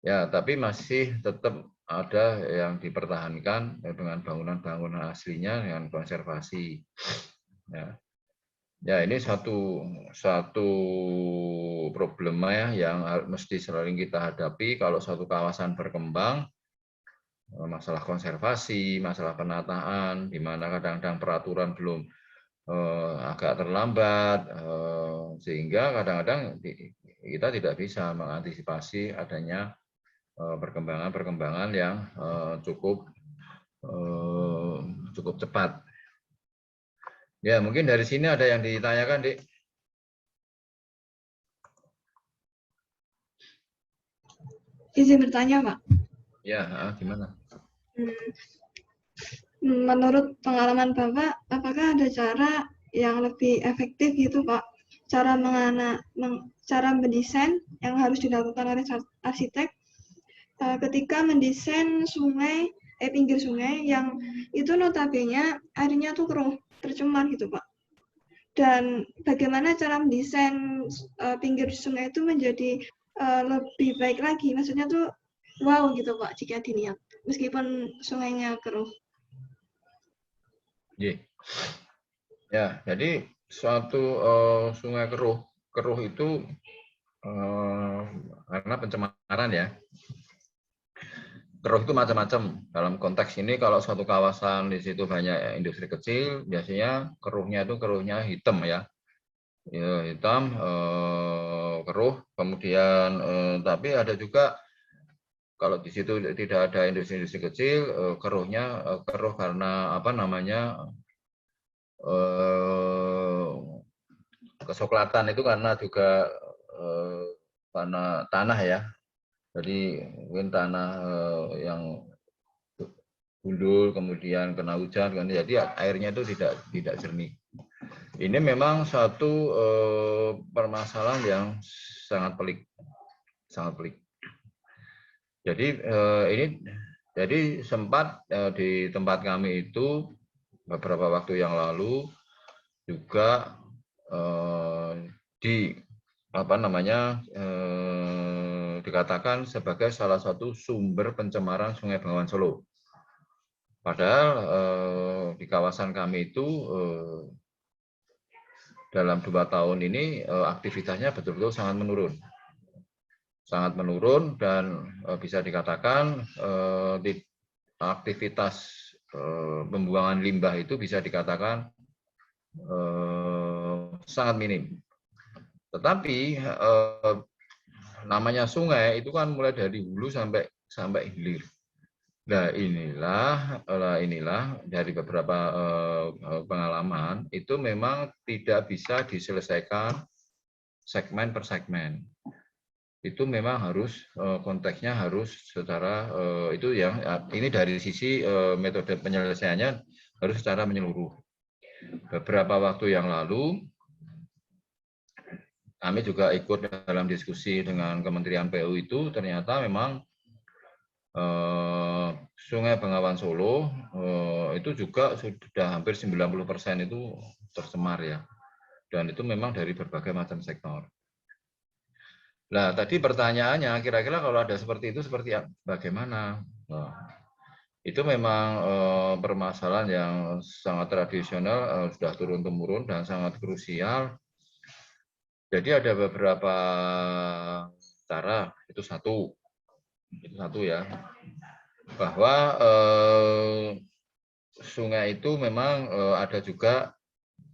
Ya, tapi masih tetap ada yang dipertahankan dengan bangunan-bangunan aslinya dengan konservasi. Ya. Ya, ini satu problema ya yang mesti sering kita hadapi kalau suatu kawasan berkembang, masalah konservasi, masalah penataan, di mana kadang-kadang peraturan belum agak terlambat, sehingga kadang-kadang kita tidak bisa mengantisipasi adanya perkembangan-perkembangan yang cukup cepat. Ya, mungkin dari sini ada yang ditanyakan, Dik. Izin bertanya, Pak. Ya, gimana? Menurut pengalaman Bapak, apakah ada cara yang lebih efektif gitu, Pak? Cara mendesain yang harus dilakukan oleh arsitek ketika mendesain sungai, pinggir sungai yang itu notabene airnya tuh keruh, tercemar gitu, Pak. Dan bagaimana cara mendesain pinggir sungai itu menjadi lebih baik lagi, maksudnya tuh wow gitu Pak jika dilihat, meskipun sungainya keruh. Ya, jadi suatu sungai keruh itu karena pencemaran ya. Keruh itu macam-macam. Dalam konteks ini kalau suatu kawasan di situ banyak industri kecil, biasanya keruhnya itu keruhnya hitam ya. Ya, hitam, keruh. Kemudian tapi ada juga kalau di situ tidak ada industri-industri kecil, keruhnya keruh karena apa namanya? Kesoklatan itu karena juga karena tanah ya. Jadi mungkin tanah yang gundul kemudian kena hujan kan, jadi airnya itu tidak jernih. Ini memang satu permasalahan yang sangat pelik. Jadi sempat di tempat kami itu beberapa waktu yang lalu juga dikatakan sebagai salah satu sumber pencemaran Sungai Bengawan Solo. Padahal di kawasan kami itu dalam 2 tahun ini aktivitasnya betul-betul sangat menurun dan bisa dikatakan aktivitas pembuangan limbah itu bisa dikatakan sangat minim. Tetapi namanya sungai itu kan mulai dari hulu sampai hilir. Nah inilah dari beberapa pengalaman itu memang tidak bisa diselesaikan segmen per segmen. Itu memang harus konteksnya harus secara itu yang ini dari sisi metode penyelesaiannya harus secara menyeluruh. Beberapa waktu yang lalu kami juga ikut dalam diskusi dengan Kementerian PU itu, ternyata memang Sungai Bengawan Solo itu juga sudah hampir 90% itu tercemar ya. Dan itu memang dari berbagai macam sektor. Nah, tadi pertanyaannya kira-kira kalau ada seperti itu seperti bagaimana? Nah, itu memang permasalahan yang sangat tradisional, sudah turun-temurun dan sangat krusial. Jadi ada beberapa cara, itu satu ya, bahwa sungai itu memang ada juga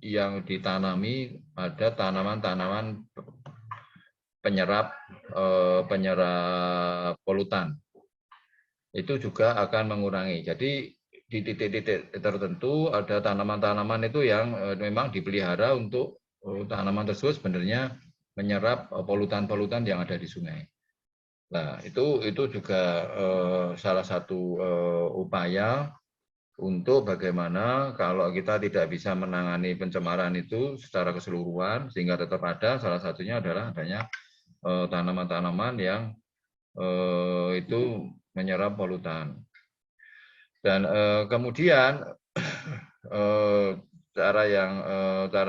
yang ditanami, ada tanaman-tanaman penyerap polutan. Itu juga akan mengurangi. Jadi di titik-titik tertentu ada tanaman-tanaman itu yang memang dipelihara untuk tanaman tersebut sebenarnya menyerap polutan-polutan yang ada di sungai. Nah, itu juga salah satu upaya untuk bagaimana kalau kita tidak bisa menangani pencemaran itu secara keseluruhan sehingga tetap ada, salah satunya adalah adanya tanaman-tanaman yang itu menyerap polutan. Dan kemudian cara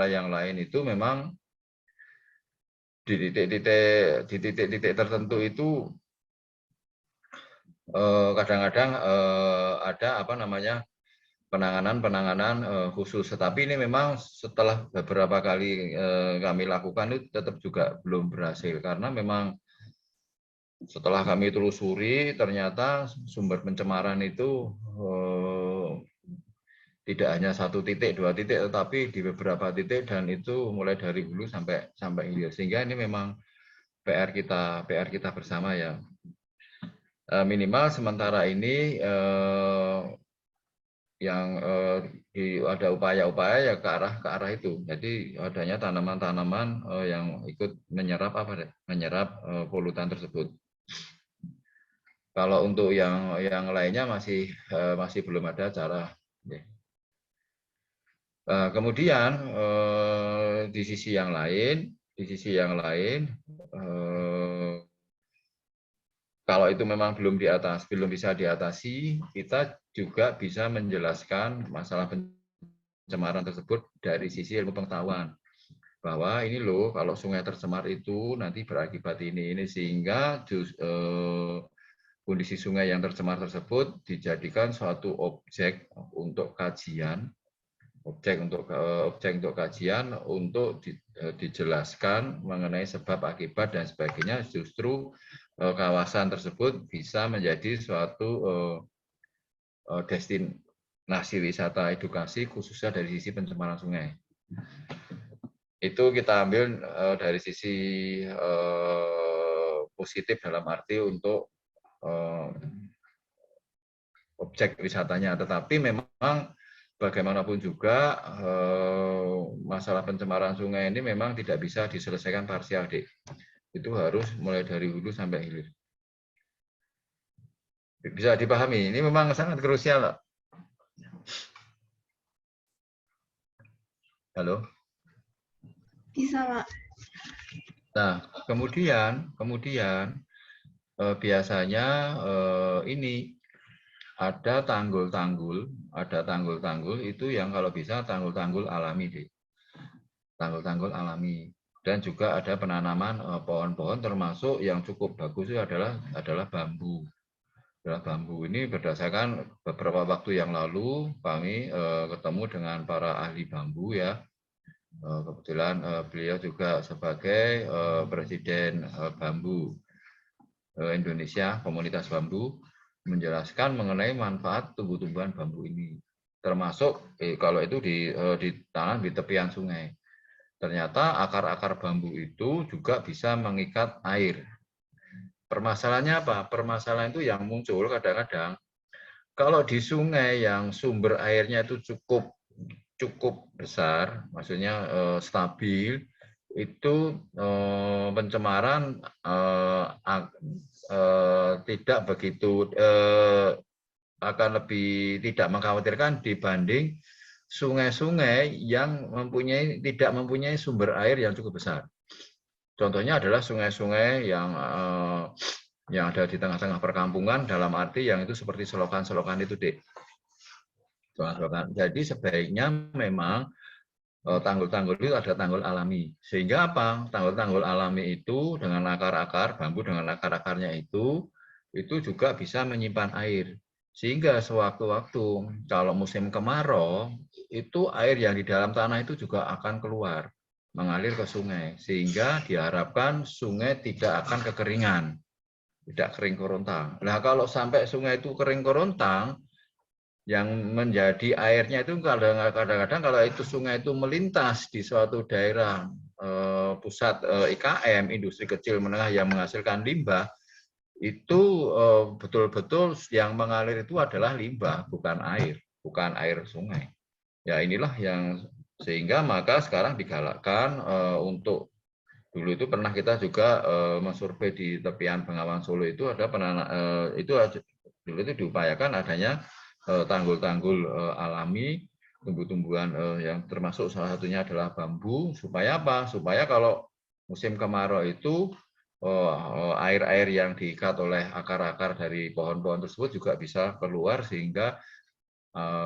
yang lain itu memang di titik-titik tertentu itu kadang-kadang ada penanganan khusus. Tetapi ini memang setelah beberapa kali kami lakukan itu tetap juga belum berhasil karena memang setelah kami telusuri ternyata sumber pencemaran itu tidak hanya 1 titik, 2 titik, tetapi di beberapa titik dan itu mulai dari hulu sampai hilir. Sehingga ini memang PR kita bersama ya. Minimal sementara ini yang ada upaya-upaya ya ke arah itu. Jadi adanya tanaman-tanaman yang ikut menyerap polutan tersebut. Kalau untuk yang lainnya masih belum ada cara. Kemudian di sisi yang lain, kalau itu memang belum bisa diatasi, kita juga bisa menjelaskan masalah pencemaran tersebut dari sisi ilmu pengetahuan. Bahwa ini loh, kalau sungai tercemar itu nanti berakibat ini sehingga kondisi sungai yang tercemar tersebut dijadikan suatu objek untuk kajian, untuk dijelaskan mengenai sebab akibat dan sebagainya. Justru kawasan tersebut bisa menjadi suatu destinasi wisata edukasi khususnya dari sisi pencemaran sungai. Itu kita ambil dari sisi positif dalam arti untuk objek wisatanya. Tetapi memang bagaimanapun juga masalah pencemaran sungai ini memang tidak bisa diselesaikan parsial, Dik. Itu harus mulai dari hulu sampai hilir. Bisa dipahami, ini memang sangat krusial. Halo? Bisa, Pak. Nah, kemudian biasanya ini ada tanggul-tanggul itu yang kalau bisa tanggul-tanggul alami, deh. Tanggul-tanggul alami. Dan juga ada penanaman pohon-pohon termasuk yang cukup bagus itu adalah bambu. Bambu ini berdasarkan beberapa waktu yang lalu kami ketemu dengan para ahli bambu ya. Kebetulan beliau juga sebagai presiden bambu Indonesia, komunitas bambu, menjelaskan mengenai manfaat tumbuh-tumbuhan bambu ini. Termasuk kalau itu ditanam di tepian sungai. Ternyata akar-akar bambu itu juga bisa mengikat air. Permasalahannya apa? Permasalahan itu yang muncul kadang-kadang kalau di sungai yang sumber airnya itu cukup besar, maksudnya stabil, itu pencemaran tidak begitu akan lebih tidak mengkhawatirkan dibanding sungai-sungai yang tidak mempunyai sumber air yang cukup besar. Contohnya adalah sungai-sungai yang ada di tengah-tengah perkampungan, dalam arti yang itu seperti selokan-selokan itu, Dik. Jadi sebaiknya memang tanggul-tanggul itu ada tanggul alami. Sehingga apa? Tanggul-tanggul alami itu dengan akar-akar, bambu dengan akar-akarnya itu juga bisa menyimpan air. Sehingga sewaktu-waktu kalau musim kemarau, itu air yang di dalam tanah itu juga akan keluar, mengalir ke sungai. Sehingga diharapkan sungai tidak akan kekeringan, tidak kering korontang. Nah, kalau sampai sungai itu kering korontang, yang menjadi airnya itu kadang-kadang kalau itu sungai itu melintas di suatu daerah pusat IKM, industri kecil menengah yang menghasilkan limbah, itu betul-betul yang mengalir itu adalah limbah, bukan air sungai. Ya inilah yang sehingga maka sekarang digalakkan untuk dulu itu pernah kita juga mensurvei di tepian Bengawan Solo itu ada dulu itu diupayakan adanya tanggul-tanggul alami, tumbuh-tumbuhan yang termasuk salah satunya adalah bambu, supaya apa? Supaya kalau musim kemarau itu air-air yang diikat oleh akar-akar dari pohon-pohon tersebut juga bisa keluar sehingga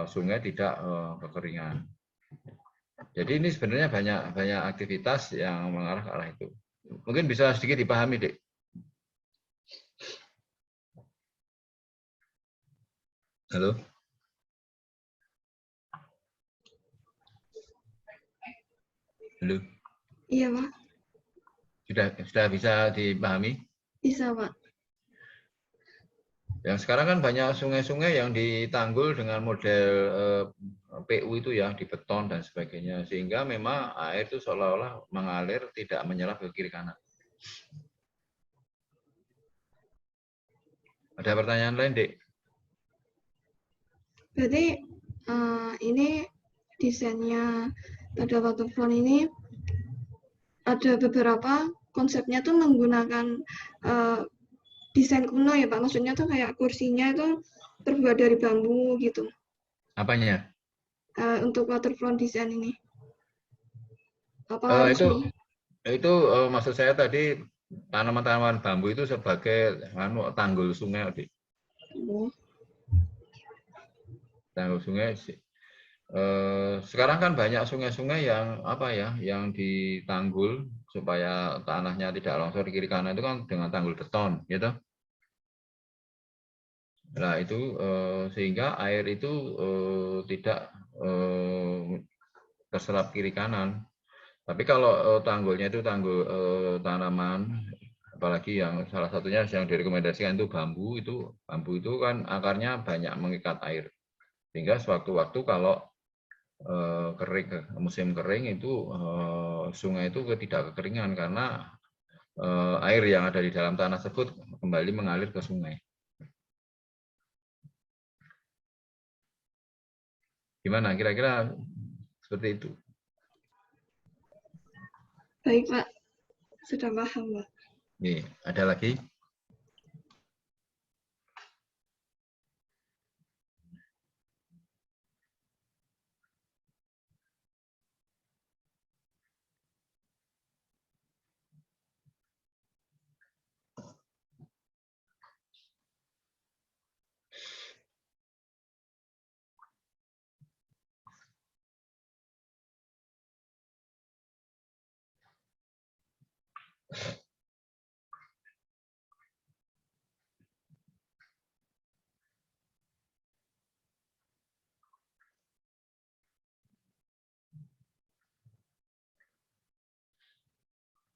sungai tidak kekeringan. Jadi ini sebenarnya banyak aktivitas yang mengarah ke arah itu. Mungkin bisa sedikit dipahami, Dek. Halo. Halo. Iya, Pak. Sudah bisa dipahami? Bisa, Pak. Yang sekarang kan banyak sungai-sungai yang ditanggul dengan model PU itu ya, di beton dan sebagainya. Sehingga memang air itu seolah-olah mengalir tidak menyerap ke kiri kanan. Ada pertanyaan lain, Dek? Berarti ini desainnya pada waterfront ini ada beberapa konsepnya tuh menggunakan desain kuno ya Pak. Maksudnya tuh kayak kursinya itu terbuat dari bambu gitu. Apanya? Untuk waterfront desain ini. Apa harus itu maksud saya tadi tanaman-tanaman bambu itu sebagai tanggul sungai, Dek. Tanggul sungai. Sekarang kan banyak sungai-sungai yang yang ditanggul supaya tanahnya tidak longsor di kiri kanan itu kan dengan tanggul beton, gitu. Nah itu sehingga air itu tidak terserap kiri kanan. Tapi kalau tanggulnya itu tanggul tanaman, apalagi yang salah satunya yang direkomendasikan itu bambu itu kan akarnya banyak mengikat air, sehingga sewaktu-waktu kalau musim kering itu sungai itu tidak kekeringan karena air yang ada di dalam tanah tersebut kembali mengalir ke sungai. Gimana kira-kira seperti itu? Baik Pak, sudah paham Pak. Nih, ada lagi?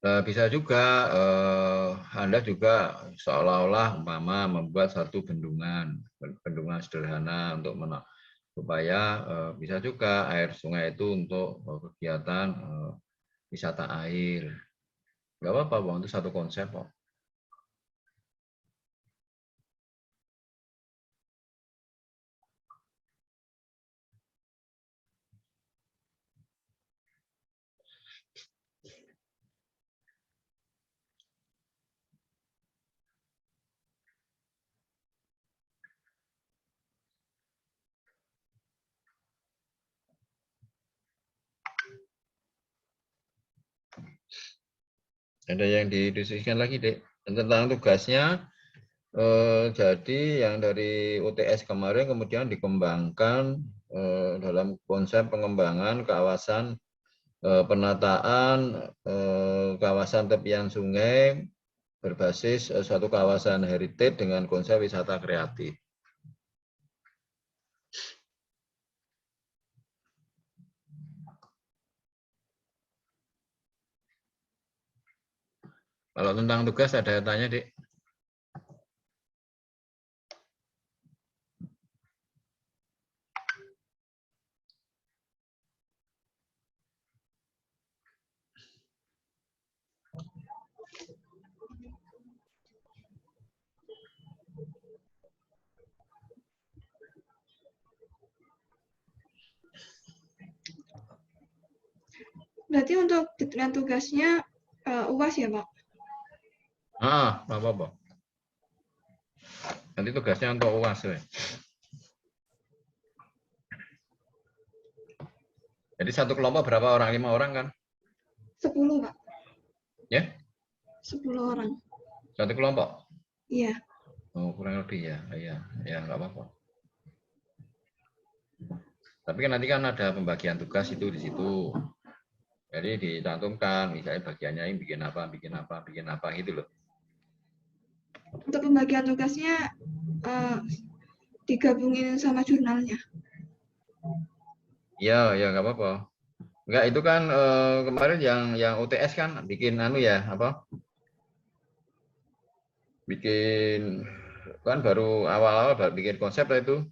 Bisa juga Anda juga seolah-olah membuat satu bendungan sederhana untuk supaya bisa juga air sungai itu untuk kegiatan wisata air. Nggak apa-apa, Bang, itu satu konsep kok. Ada yang didiskusikan lagi, Dek? Tentang tugasnya, jadi yang dari UTS kemarin kemudian dikembangkan dalam konsep pengembangan kawasan penataan kawasan tepian sungai berbasis suatu kawasan heritage dengan konsep wisata kreatif. Kalau tentang tugas ada yang tanya, Dek? Berarti untuk detail tugasnya UAS ya Pak? Apa-apa. Nanti tugasnya untuk UAS. Ya. Jadi satu kelompok berapa orang? 5 orang kan? 10 Pak. Ya? 10 orang. Satu kelompok? Iya. Oh, kurang lebih ya. Iya, ya nggak apa-apa. Tapi kan nanti kan ada pembagian tugas itu di situ. Jadi dicantumkan, misalnya bagiannya ini bikin apa gitu loh. Untuk pembagian tugasnya digabungin sama jurnalnya. Iya, ya nggak apa-apa. Enggak, itu kan kemarin yang UTS kan bikin ya, apa? Bikin kan baru awal-awal bikin konsep lah itu.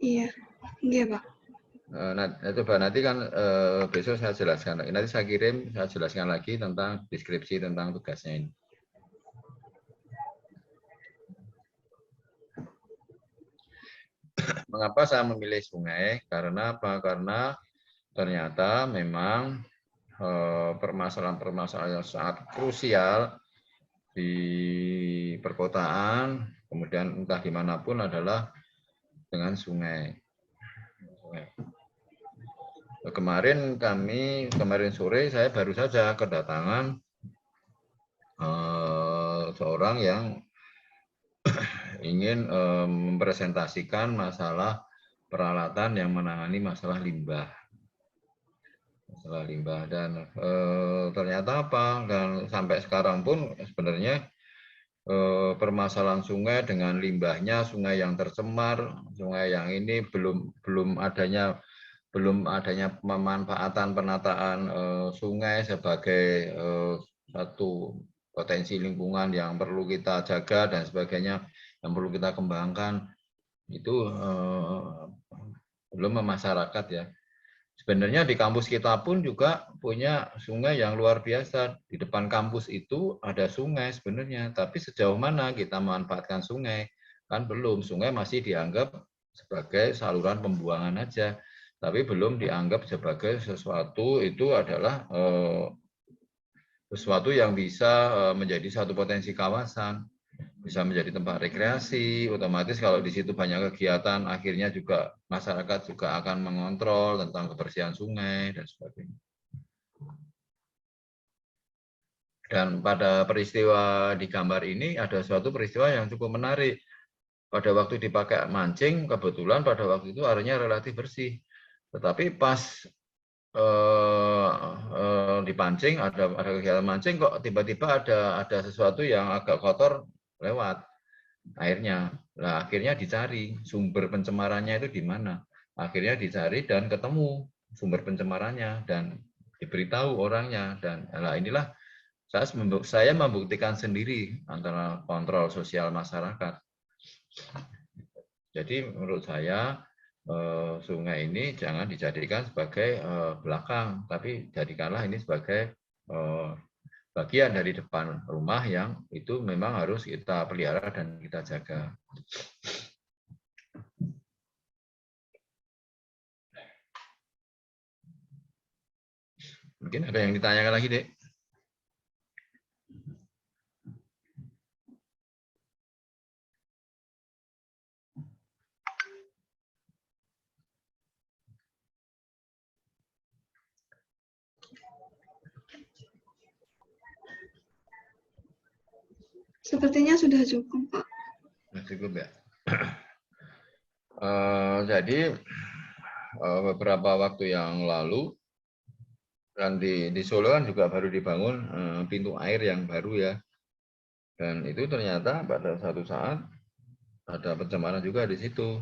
Iya. Iya, Pak. Nah, coba nanti kan besok saya jelaskan. Nanti saya jelaskan lagi tentang deskripsi tentang tugasnya ini. Mengapa saya memilih sungai? Karena apa? Karena ternyata memang permasalahan-permasalahan yang sangat krusial di perkotaan, kemudian entah dimanapun adalah dengan sungai. Kemarin sore saya baru saja kedatangan seorang yang ingin mempresentasikan masalah peralatan yang menangani masalah limbah. Dan ternyata apa? Dan sampai sekarang pun sebenarnya permasalahan sungai dengan limbahnya, sungai yang tercemar, sungai yang ini belum adanya pemanfaatan penataan sungai sebagai satu potensi lingkungan yang perlu kita jaga dan sebagainya, yang perlu kita kembangkan, itu belum memasyarakat ya. Sebenarnya di kampus kita pun juga punya sungai yang luar biasa. Di depan kampus itu ada sungai sebenarnya, tapi sejauh mana kita memanfaatkan sungai? Kan belum, sungai masih dianggap sebagai saluran pembuangan aja, tapi belum dianggap sebagai sesuatu itu adalah sesuatu yang bisa menjadi satu potensi kawasan, bisa menjadi tempat rekreasi. Otomatis kalau di situ banyak kegiatan, akhirnya juga masyarakat juga akan mengontrol tentang kebersihan sungai dan sebagainya. Dan pada peristiwa di gambar ini ada suatu peristiwa yang cukup menarik. Pada waktu dipakai mancing, kebetulan pada waktu itu airnya relatif bersih. Tetapi pas dipancing, ada kegiatan mancing, kok tiba-tiba ada sesuatu yang agak kotor lewat airnya. Nah, akhirnya dicari sumber pencemarannya itu di mana. Akhirnya dicari dan ketemu sumber pencemarannya dan diberitahu orangnya. Dan inilah saya membuktikan sendiri antara kontrol sosial masyarakat. Jadi menurut saya sungai ini jangan dijadikan sebagai belakang, tapi jadikanlah ini sebagai bagian dari depan rumah yang itu memang harus kita pelihara dan kita jaga. Mungkin ada yang ditanyakan lagi, Dek? Sepertinya sudah cukup, Pak. Cukup ya. Jadi beberapa waktu yang lalu kan di Solo kan juga baru dibangun pintu air yang baru ya. Dan itu ternyata pada satu saat ada pencemaran juga di situ.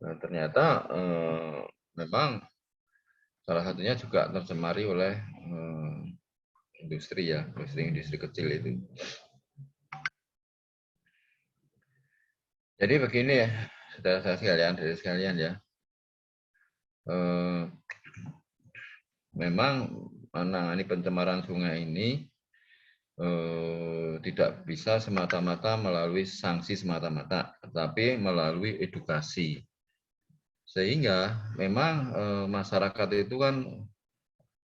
Nah, ternyata memang salah satunya juga tercemari oleh industri ya, industri kecil itu. Jadi begini ya, saudara-saudara sekalian ya. Memang menangani pencemaran sungai ini tidak bisa semata-mata melalui sanksi semata-mata, tetapi melalui edukasi. Sehingga memang masyarakat itu kan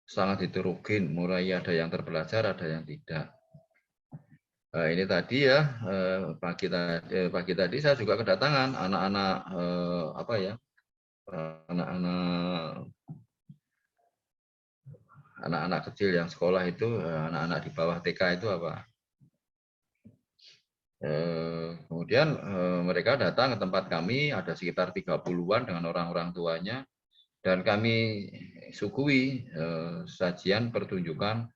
sangat heterogen, mulai ada yang terpelajar, ada yang tidak. Nah, ini tadi ya pagi tadi saya juga kedatangan anak-anak anak-anak kecil yang sekolah itu, anak-anak di bawah TK itu apa? Kemudian mereka datang ke tempat kami, ada sekitar 30-an dengan orang-orang tuanya, dan kami suguhi sajian pertunjukan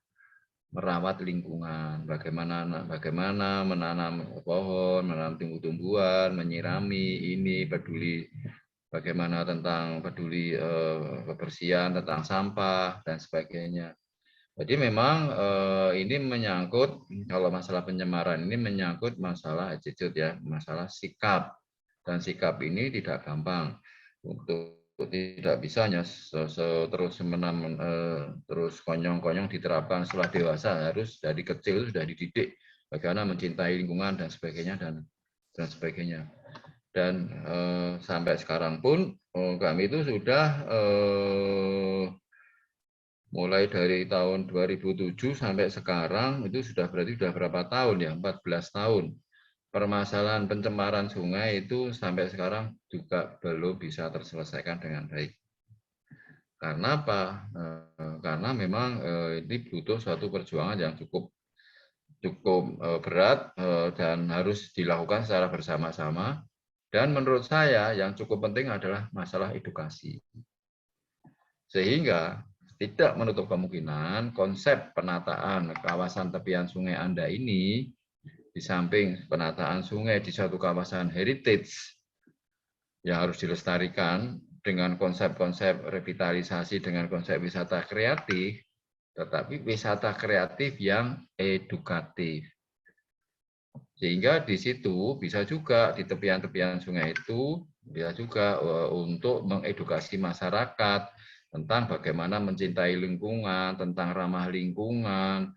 merawat lingkungan, bagaimana menanam pohon, menanam tumbuh-tumbuhan, menyirami ini, peduli bagaimana tentang peduli kebersihan, tentang sampah dan sebagainya. Jadi memang ini menyangkut, kalau masalah pencemaran ini menyangkut masalah attitude ya, masalah sikap, dan sikap ini tidak gampang untuk tidak bisa hanya terus terus konyong-konyong diterapkan setelah dewasa, harus dari kecil sudah dididik bagaimana mencintai lingkungan dan sebagainya dan sebagainya. Dan sampai sekarang pun kami itu sudah mulai dari tahun 2007 sampai sekarang itu sudah berarti sudah berapa tahun ya, 14 tahun. Permasalahan pencemaran sungai itu sampai sekarang juga belum bisa terselesaikan dengan baik. Karena apa? Karena memang ini butuh suatu perjuangan yang cukup berat dan harus dilakukan secara bersama-sama. Dan menurut saya yang cukup penting adalah masalah edukasi. Sehingga tidak menutup kemungkinan konsep penataan kawasan tepian sungai Anda ini, di samping penataan sungai di suatu kawasan heritage yang harus dilestarikan dengan konsep-konsep revitalisasi, dengan konsep wisata kreatif, tetapi wisata kreatif yang edukatif. Sehingga di situ bisa juga di tepian-tepian sungai itu bisa juga untuk mengedukasi masyarakat tentang bagaimana mencintai lingkungan, tentang ramah lingkungan,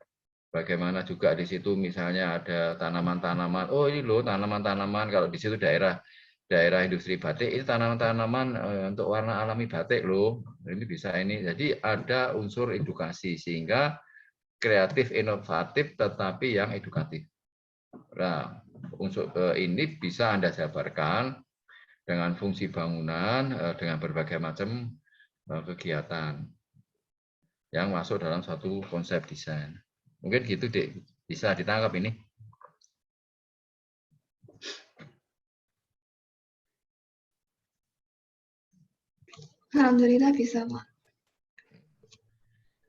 bagaimana juga di situ misalnya ada tanaman-tanaman, oh ini loh tanaman-tanaman, kalau di situ daerah industri batik, ini tanaman-tanaman untuk warna alami batik loh, ini bisa ini. Jadi ada unsur edukasi sehingga kreatif, inovatif, tetapi yang edukatif. Nah, unsur ini bisa Anda jabarkan dengan fungsi bangunan, dengan berbagai macam kegiatan yang masuk dalam satu konsep desain. Mungkin gitu, Dek. Bisa ditangkap ini? Alhamdulillah bisa, Pak.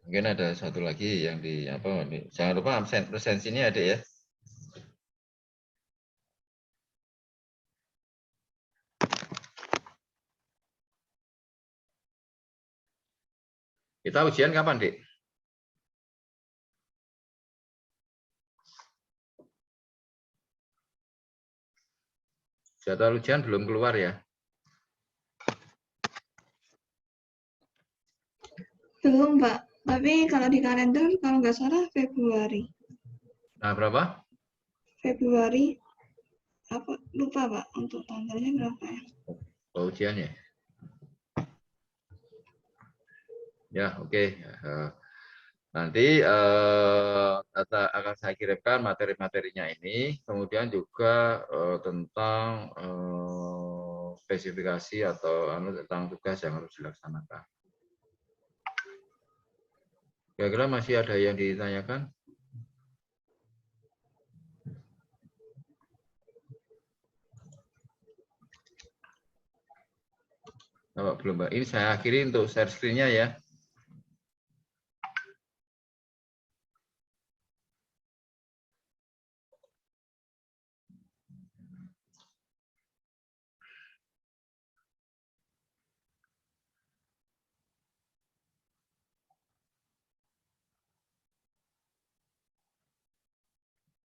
Mungkin ada satu lagi yang di apa? Jangan lupa absen presensinya, Dek ya. Kita ujian kapan, Dek? Jadwal ujian belum keluar ya? Belum, Pak. Tapi kalau di kalender, kalau nggak salah Februari. Nah, berapa? Februari, apa lupa, Pak, untuk tanggalnya berapa ya? Oh, ujiannya. Ya, oke. Nanti akan saya kirimkan materi-materinya ini, kemudian juga tentang spesifikasi atau tentang tugas yang harus dilaksanakan. Kira-kira masih ada yang ditanyakan? Kalau belum, Mbak. Ini saya akhiri untuk share screen-nya ya.